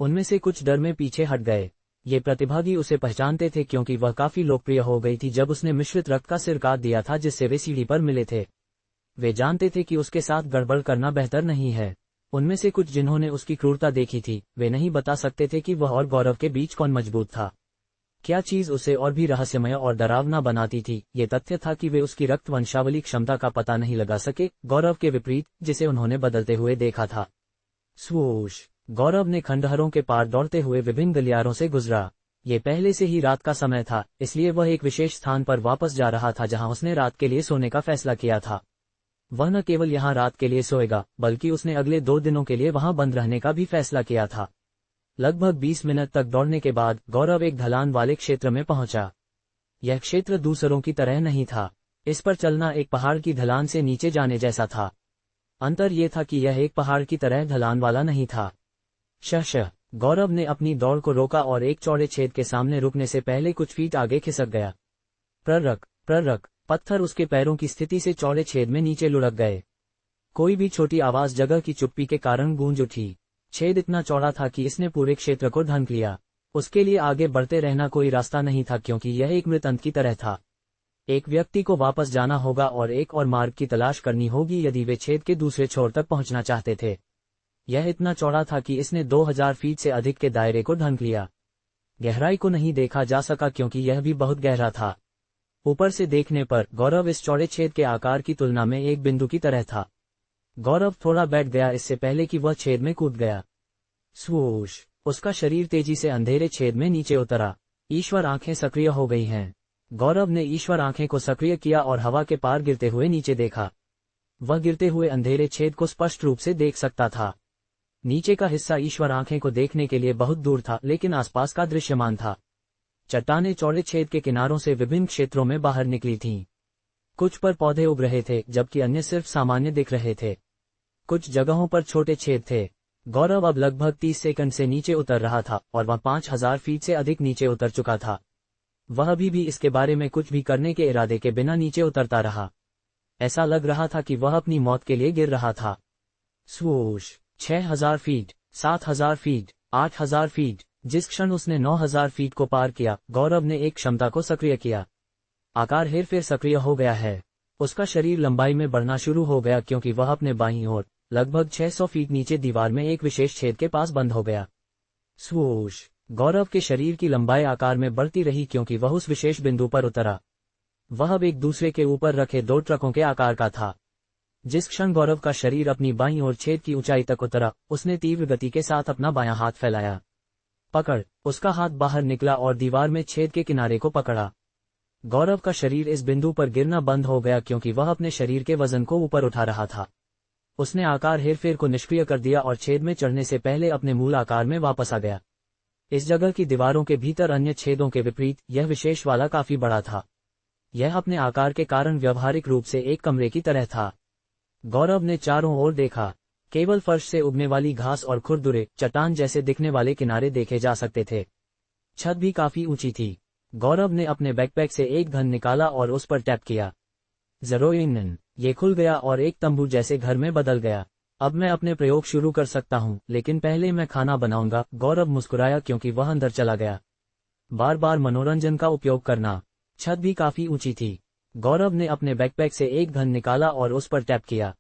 Speaker 1: उनमें से कुछ डर में पीछे हट गए। ये प्रतिभागी उसे पहचानते थे क्योंकि वह काफी लोकप्रिय हो गई थी जब उसने मिश्रित रक्त का सिर काट दिया था जिससे वे सीढ़ी पर मिले थे। वे जानते थे कि उसके साथ गड़बड़ करना बेहतर नहीं है। उनमें से कुछ जिन्होंने उसकी क्रूरता देखी थी, वे नहीं बता सकते थे कि वह और गौरव के बीच कौन मजबूत था। क्या चीज उसे और भी रहस्यमय और डरावना बनाती थी? ये तथ्य था कि वे उसकी रक्त वंशावली क्षमता का पता नहीं लगा सके, गौरव के विपरीत जिसे उन्होंने बदलते हुए देखा था। स्वूश। गौरव ने खंडहरों के पार दौड़ते हुए विभिन्न गलियारों से गुजरा। ये पहले से ही रात का समय था, इसलिए वह एक विशेष स्थान पर वापस जा रहा था जहां उसने रात के लिए सोने का फैसला किया था। वह न केवल यहां रात के लिए सोएगा, बल्कि उसने अगले 2 दिनों के लिए वहां बंद रहने का भी फैसला किया था। लगभग 20 मिनट तक दौड़ने के बाद गौरव एक ढलान वाले क्षेत्र में पहुंचा। यह क्षेत्र दूसरों की तरह नहीं था। इस पर चलना एक पहाड़ की ढलान से नीचे जाने जैसा था। अंतर यह था कि यह एक पहाड़ की तरह ढलान वाला नहीं था। शह गौरव ने अपनी दौड़ को रोका और एक चौड़े छेद के सामने रुकने से पहले कुछ फीट आगे खिसक गया। प्ररक पत्थर उसके पैरों की स्थिति से चौड़े छेद में नीचे लुढ़क गए। कोई भी छोटी आवाज जगह की चुप्पी के कारण गूंज उठी। छेद इतना चौड़ा था कि इसने पूरे क्षेत्र को ढक लिया। उसके लिए आगे बढ़ते रहना कोई रास्ता नहीं था, क्योंकि यह एक मृत अंत की तरह था। एक व्यक्ति को वापस जाना होगा और एक और मार्ग की तलाश करनी होगी यदि वे छेद के दूसरे छोर तक पहुंचना चाहते थे। यह इतना चौड़ा था कि इसने 2000 फीट से अधिक के दायरे को ढक लिया। गहराई को नहीं देखा जा सका क्योंकि यह भी बहुत गहरा था। ऊपर से देखने पर गौरव इस चौड़े छेद के आकार की तुलना में एक बिंदु की तरह था। गौरव थोड़ा बैठ गया इससे पहले कि वह छेद में कूद गया। स्वूश, उसका शरीर तेजी से अंधेरे छेद में नीचे उतरा। ईश्वर, आंखें सक्रिय हो गई हैं। गौरव ने ईश्वर आंखें को सक्रिय किया और हवा के पार गिरते हुए नीचे देखा। वह गिरते हुए अंधेरे छेद को स्पष्ट रूप से देख सकता था। नीचे का हिस्सा ईश्वर आंखें को देखने के लिए बहुत दूर था, लेकिन आसपास का दृश्यमान था। चट्टानें चौड़े छेद के किनारों से विभिन्न क्षेत्रों में बाहर निकली थीं। कुछ पर पौधे उग रहे थे जबकि अन्य सिर्फ सामान्य दिख रहे थे। कुछ जगहों पर छोटे छेद थे। गौरव अब लगभग 30 सेकंड से नीचे उतर रहा था और वह 5000 फीट से अधिक नीचे उतर चुका था। वह अभी भी इसके बारे में कुछ भी करने के इरादे के बिना नीचे उतरता रहा। ऐसा लग रहा था कि वह अपनी मौत के लिए गिर रहा था। स्वूश, 6000 फीट, 7000 फीट, 8000 फीट। जिस क्षण उसने 9000 फीट को पार किया, गौरव ने एक क्षमता को सक्रिय किया। आकार हेरफेर सक्रिय हो गया है। उसका शरीर लंबाई में बढ़ना शुरू हो गया क्योंकि वह अपने बाईं ओर लगभग 600 फीट नीचे दीवार में एक विशेष छेद के पास बंद हो गया। स्वूश, गौरव के शरीर की लंबाई आकार में बढ़ती रही क्योंकि वह उस विशेष बिंदु पर उतरा। वह अब एक दूसरे के ऊपर रखे 2 ट्रकों के आकार का था। जिस क्षण गौरव का शरीर अपनी बाईं ओर छेद की ऊंचाई तक उतरा, उसने तीव्र गति के साथ अपना बायां हाथ फैलाया। पकड़, उसका हाथ बाहर निकला और दीवार में छेद के किनारे को पकड़ा। गौरव का शरीर इस बिंदु पर गिरना बंद हो गया क्योंकि वह अपने शरीर के वजन को ऊपर उठा रहा था। उसने आकार हेरफेर को निष्क्रिय कर दिया और छेद में चढ़ने से पहले अपने मूल आकार में वापस आ गया। इस जगह की दीवारों के भीतर अन्य छेदों के विपरीत यह विशेष वाला काफी बड़ा था। यह अपने आकार के कारण व्यवहारिक रूप से एक कमरे की तरह था। गौरव ने चारों ओर देखा। केवल फर्श से उगने वाली घास और खुरदुरे चट्टान जैसे दिखने वाले किनारे देखे जा सकते थे। छत भी काफी ऊंची थी। गौरव ने अपने बैकपैक से एक घन निकाला और उस पर टैप किया। ज़रोइन, ये खुल गया और एक तंबू जैसे घर में बदल गया। अब मैं अपने प्रयोग शुरू कर सकता हूँ, लेकिन पहले मैं खाना बनाऊंगा। गौरव मुस्कुराया क्योंकि वह अंदर चला गया। बार बार मनोरंजन का उपयोग करना। छत भी काफी ऊंची थी। गौरव ने अपने बैकपैक से एक घन निकाला और उस पर टैप किया।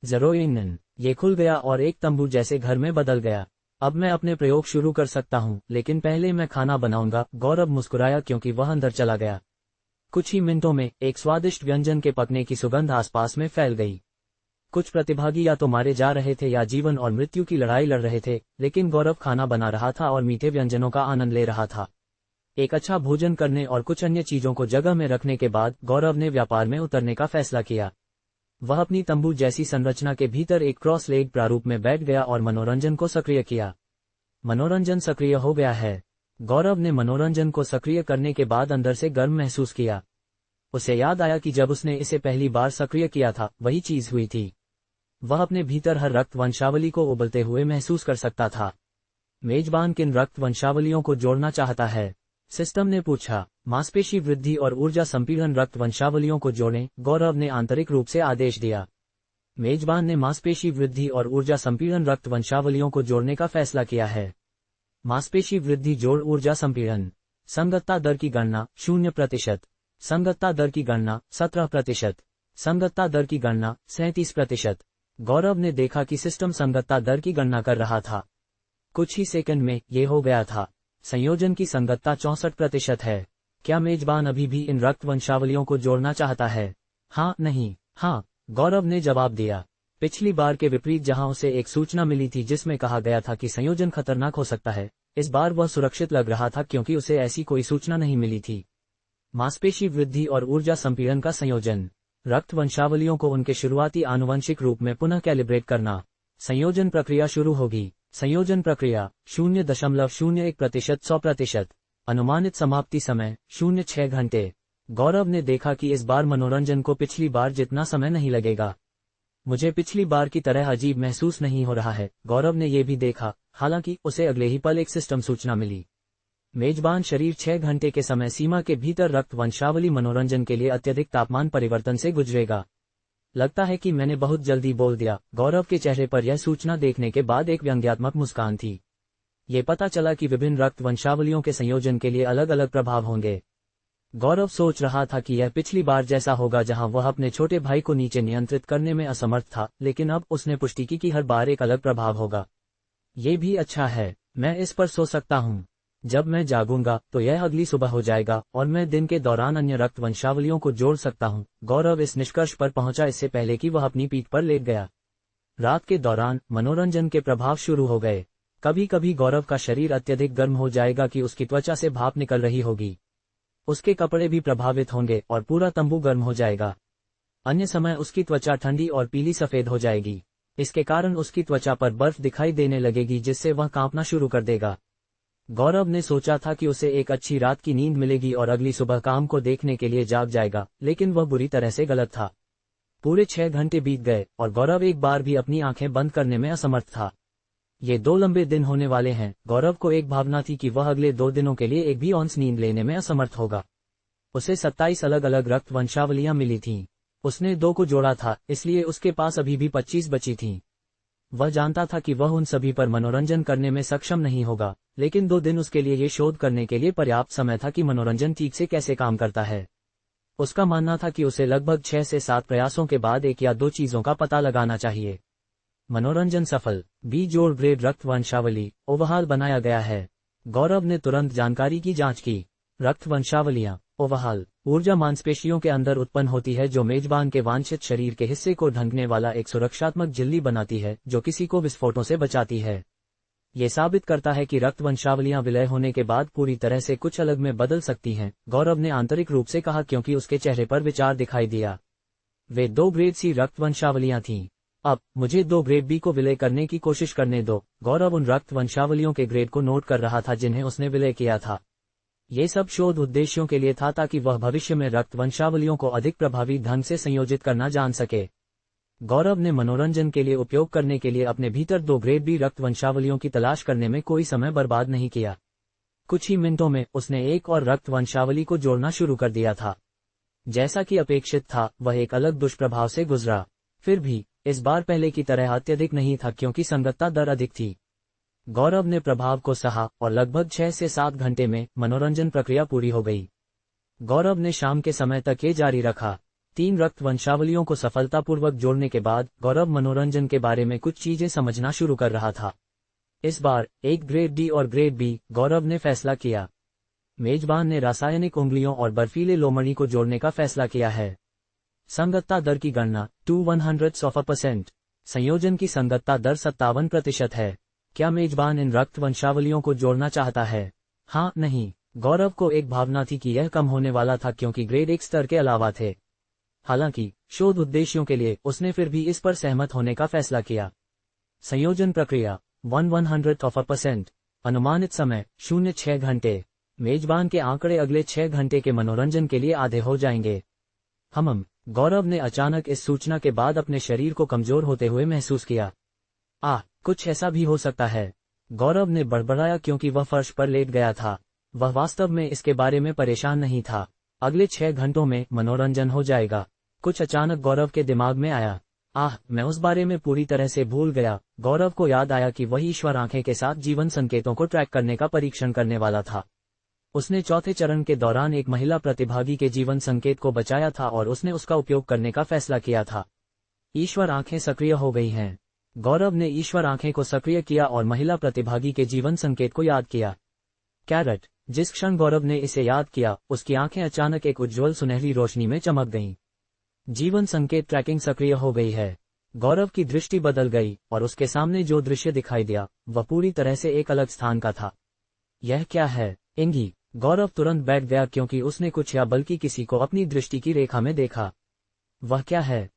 Speaker 1: ज़रोइन, ये खुल गया और एक तंबू जैसे घर में बदल गया। अब मैं अपने प्रयोग शुरू कर सकता हूँ, लेकिन पहले मैं खाना बनाऊंगा। गौरव मुस्कुराया क्योंकि वह अंदर चला गया। कुछ ही मिनटों में एक स्वादिष्ट व्यंजन के पकने की सुगंध आसपास में फैल गई। कुछ प्रतिभागी या तो मारे जा रहे थे या जीवन और मृत्यु की लड़ाई लड़ रहे थे, लेकिन गौरव खाना बना रहा था और मीठे व्यंजनों का आनंद ले रहा था। एक अच्छा भोजन करने और कुछ अन्य चीजों को जगह में रखने के बाद गौरव ने व्यापार में उतरने का फैसला किया। वह अपनी तंबू जैसी संरचना के भीतर एक क्रॉस लेग प्रारूप में बैठ गया और मनोरंजन को सक्रिय किया। मनोरंजन सक्रिय हो गया है। गौरव ने मनोरंजन को सक्रिय करने के बाद अंदर से गर्म महसूस किया। उसे याद आया कि जब उसने इसे पहली बार सक्रिय किया था, वही चीज हुई थी। वह अपने भीतर हर रक्त वंशावली को उबलते हुए महसूस कर सकता था। मेजबान किन रक्त वंशावलियों को जोड़ना चाहता है? सिस्टम ने पूछा। मांसपेशी वृद्धि और ऊर्जा संपीड़न रक्त वंशावलियों को जोड़ें, गौरव ने आंतरिक रूप से आदेश दिया। मेजबान ने मांसपेशी वृद्धि और ऊर्जा संपीड़न रक्त वंशावलियों को जोड़ने का फैसला किया है। मांसपेशी वृद्धि जोड़ ऊर्जा संपीड़न। संगतता दर की गणना 0%। संगतता दर की गणना 17%। संगतता दर की गणना 37%। गौरव ने देखा कि सिस्टम संगतता दर की गणना कर रहा था। कुछ ही सेकंड में ये हो गया था। संयोजन की संगतता 64% है। क्या मेजबान अभी भी इन रक्त वंशावलियों को जोड़ना चाहता है? हाँ, नहीं, हाँ, गौरव ने जवाब दिया। पिछली बार के विपरीत जहां उसे एक सूचना मिली थी जिसमें कहा गया था कि संयोजन खतरनाक हो सकता है, इस बार वह सुरक्षित लग रहा था क्योंकि उसे ऐसी कोई सूचना नहीं मिली थी। मांसपेशी वृद्धि और ऊर्जा संपीड़न का संयोजन। रक्त वंशावलियों को उनके शुरुआती आनुवंशिक रूप में पुनः कैलिब्रेट करना। संयोजन प्रक्रिया शुरू होगी। संयोजन प्रक्रिया 0.01% 100%। अनुमानित समाप्ति समय 06 घंटे। गौरव ने देखा कि इस बार मनोरंजन को पिछली बार जितना समय नहीं लगेगा। मुझे पिछली बार की तरह अजीब महसूस नहीं हो रहा है, गौरव ने यह भी देखा। हालांकि उसे अगले ही पल एक सिस्टम सूचना मिली। मेजबान शरीर 6 घंटे के समय सीमा के भीतर रक्त वंशावली मनोरंजन के लिए अत्यधिक तापमान परिवर्तन से गुजरेगा। लगता है कि मैंने बहुत जल्दी बोल दिया। गौरव के चेहरे पर यह सूचना देखने के बाद एक व्यंग्यात्मक मुस्कान थी। ये पता चला कि विभिन्न रक्त वंशावलियों के संयोजन के लिए अलग अलग प्रभाव होंगे। गौरव सोच रहा था कि यह पिछली बार जैसा होगा जहां वह अपने छोटे भाई को नीचे नियंत्रित करने में असमर्थ था, लेकिन अब उसने पुष्टि की कि हर बार एक अलग प्रभाव होगा। ये भी अच्छा है, मैं इस पर सो सकता हूँ। जब मैं जागूंगा तो यह अगली सुबह हो जाएगा और मैं दिन के दौरान अन्य रक्त वंशावलियों को जोड़ सकता हूँ। गौरव इस निष्कर्ष पर पहुंचा इससे पहले कि वह अपनी पीठ पर लेट गया। रात के दौरान मनोरंजन के प्रभाव शुरू हो गए। कभी कभी गौरव का शरीर अत्यधिक गर्म हो जाएगा कि उसकी त्वचा से भाप निकल रही होगी। उसके कपड़े भी प्रभावित होंगे और पूरा तंबू गर्म हो जाएगा। अन्य समय उसकी त्वचा ठंडी और पीली सफेद हो जाएगी। इसके कारण उसकी त्वचा पर बर्फ दिखाई देने लगेगी जिससे वह कांपना शुरू कर देगा। गौरव ने सोचा था कि उसे एक अच्छी रात की नींद मिलेगी और अगली सुबह काम को देखने के लिए जाग जाएगा, लेकिन वह बुरी तरह से गलत था। पूरे 6 घंटे बीत गए और गौरव एक बार भी अपनी आंखें बंद करने में असमर्थ था। ये 2 लंबे दिन होने वाले हैं। गौरव को एक भावना थी कि वह अगले 2 दिनों के लिए एक भी औंस नींद लेने में असमर्थ होगा। उसे 27 अलग अलग रक्त वंशावलियां मिली थीं। उसने 2 को जोड़ा था, इसलिए उसके पास अभी भी 25 बची थीं। वह जानता था कि वह उन सभी पर मनोरंजन करने में सक्षम नहीं होगा, लेकिन 2 दिन उसके लिए ये शोध करने के लिए पर्याप्त समय था कि मनोरंजन ठीक से कैसे काम करता है। उसका मानना था कि उसे लगभग 6 से 7 प्रयासों के बाद 1 या 2 चीजों का पता लगाना चाहिए। मनोरंजन सफल। बी जोड़ ग्रेड रक्त वंशावली ओवरहाल बनाया गया है। गौरव ने तुरंत जानकारी की जांच की। रक्त वंशावलियां ओवरहाल ऊर्जा मांसपेशियों के अंदर उत्पन्न होती है जो मेजबान के वांछित शरीर के हिस्से को ढंकने वाला एक सुरक्षात्मक झिल्ली बनाती है जो किसी को विस्फोटों से बचाती है। ये साबित करता है कि रक्त वंशावलियां विलय होने के बाद पूरी तरह से कुछ अलग में बदल सकती हैं, गौरव ने आंतरिक रूप से कहा क्योंकि उसके चेहरे पर विचार दिखाई दिया। वे 2 ग्रेड सी रक्त वंशावलियां थीं। अब मुझे 2 ग्रेड बी को विलय करने की कोशिश करने दो। गौरव उन रक्त वंशावलियों के ग्रेड को नोट कर रहा था जिन्हें उसने विलय किया था। ये सब शोध उद्देश्यों के लिए था ताकि वह भविष्य में रक्त वंशावलियों को अधिक प्रभावी ढंग से संयोजित करना जान सके। गौरव ने मनोरंजन के लिए उपयोग करने के लिए अपने भीतर 2 ग्रेड बी रक्त वंशावलियों की तलाश करने में कोई समय बर्बाद नहीं किया। कुछ ही मिनटों में उसने एक और रक्त वंशावली को जोड़ना शुरू कर दिया था। जैसा कि अपेक्षित था, वह एक अलग दुष्प्रभाव से गुजरा। फिर भी इस बार पहले की तरह अत्यधिक नहीं था क्योंकि संगतता दर अधिक थी। गौरव ने प्रभाव को सहा और लगभग 6 से 7 घंटे में मनोरंजन प्रक्रिया पूरी हो गई। गौरव ने शाम के समय तक ये जारी रखा। 3 रक्त वंशावलियों को सफलतापूर्वक जोड़ने के बाद गौरव मनोरंजन के बारे में कुछ चीजें समझना शुरू कर रहा था। इस बार एक ग्रेड डी और ग्रेड बी, गौरव ने फैसला किया। मेजबान ने रासायनिक उंगलियों और बर्फीले लोमड़ी को जोड़ने का फैसला किया है। संगतता दर की गणना 2/100%। संयोजन की संगतता दर 57% है। क्या मेजबान इन रक्त वंशावलियों को जोड़ना चाहता है? हाँ, नहीं। गौरव को एक भावना थी कि यह कम होने वाला था क्योंकि ग्रेड 1 स्तर के अलावा थे। हालांकि शोध उद्देश्यों के लिए उसने फिर भी इस पर सहमत होने का फैसला किया। संयोजन प्रक्रिया 1/100%। अनुमानित समय 06 घंटे। मेजबान के आंकड़े अगले 6 घंटे के मनोरंजन के लिए आधे हो जाएंगे। गौरव ने अचानक इस सूचना के बाद अपने शरीर को कमजोर होते हुए महसूस किया। कुछ ऐसा भी हो सकता है। गौरव ने बड़बड़ाया क्योंकि वह फर्श पर लेट गया था। वह वास्तव में इसके बारे में परेशान नहीं था। अगले 6 घंटों में मनोरंजन हो जाएगा। कुछ अचानक गौरव के दिमाग में आया। मैं उस बारे में पूरी तरह से भूल गया। गौरव को याद आया कि वही ईश्वर आंखें के साथ जीवन संकेतों को ट्रैक करने का परीक्षण करने वाला था। उसने चौथे चरण के दौरान एक महिला प्रतिभागी के जीवन संकेत को बचाया था और उसने उसका उपयोग करने का फैसला किया था। ईश्वर आंखें सक्रिय हो गई हैं। गौरव ने ईश्वर आंखें को सक्रिय किया और महिला प्रतिभागी के जीवन संकेत को याद किया। कैरेट। जिस क्षण गौरव ने इसे याद किया, उसकी आंखें अचानक एक उज्ज्वल सुनहरी रोशनी में चमक गईं। जीवन संकेत ट्रैकिंग सक्रिय हो गई है। गौरव की दृष्टि बदल गई और उसके सामने जो दृश्य दिखाई दिया वह पूरी तरह से एक अलग स्थान का था। यह क्या है? इंगी। गौरव तुरंत बैठ गया क्योंकि उसने कुछ या बल्कि किसी को अपनी दृष्टि की रेखा में देखा। वह क्या है?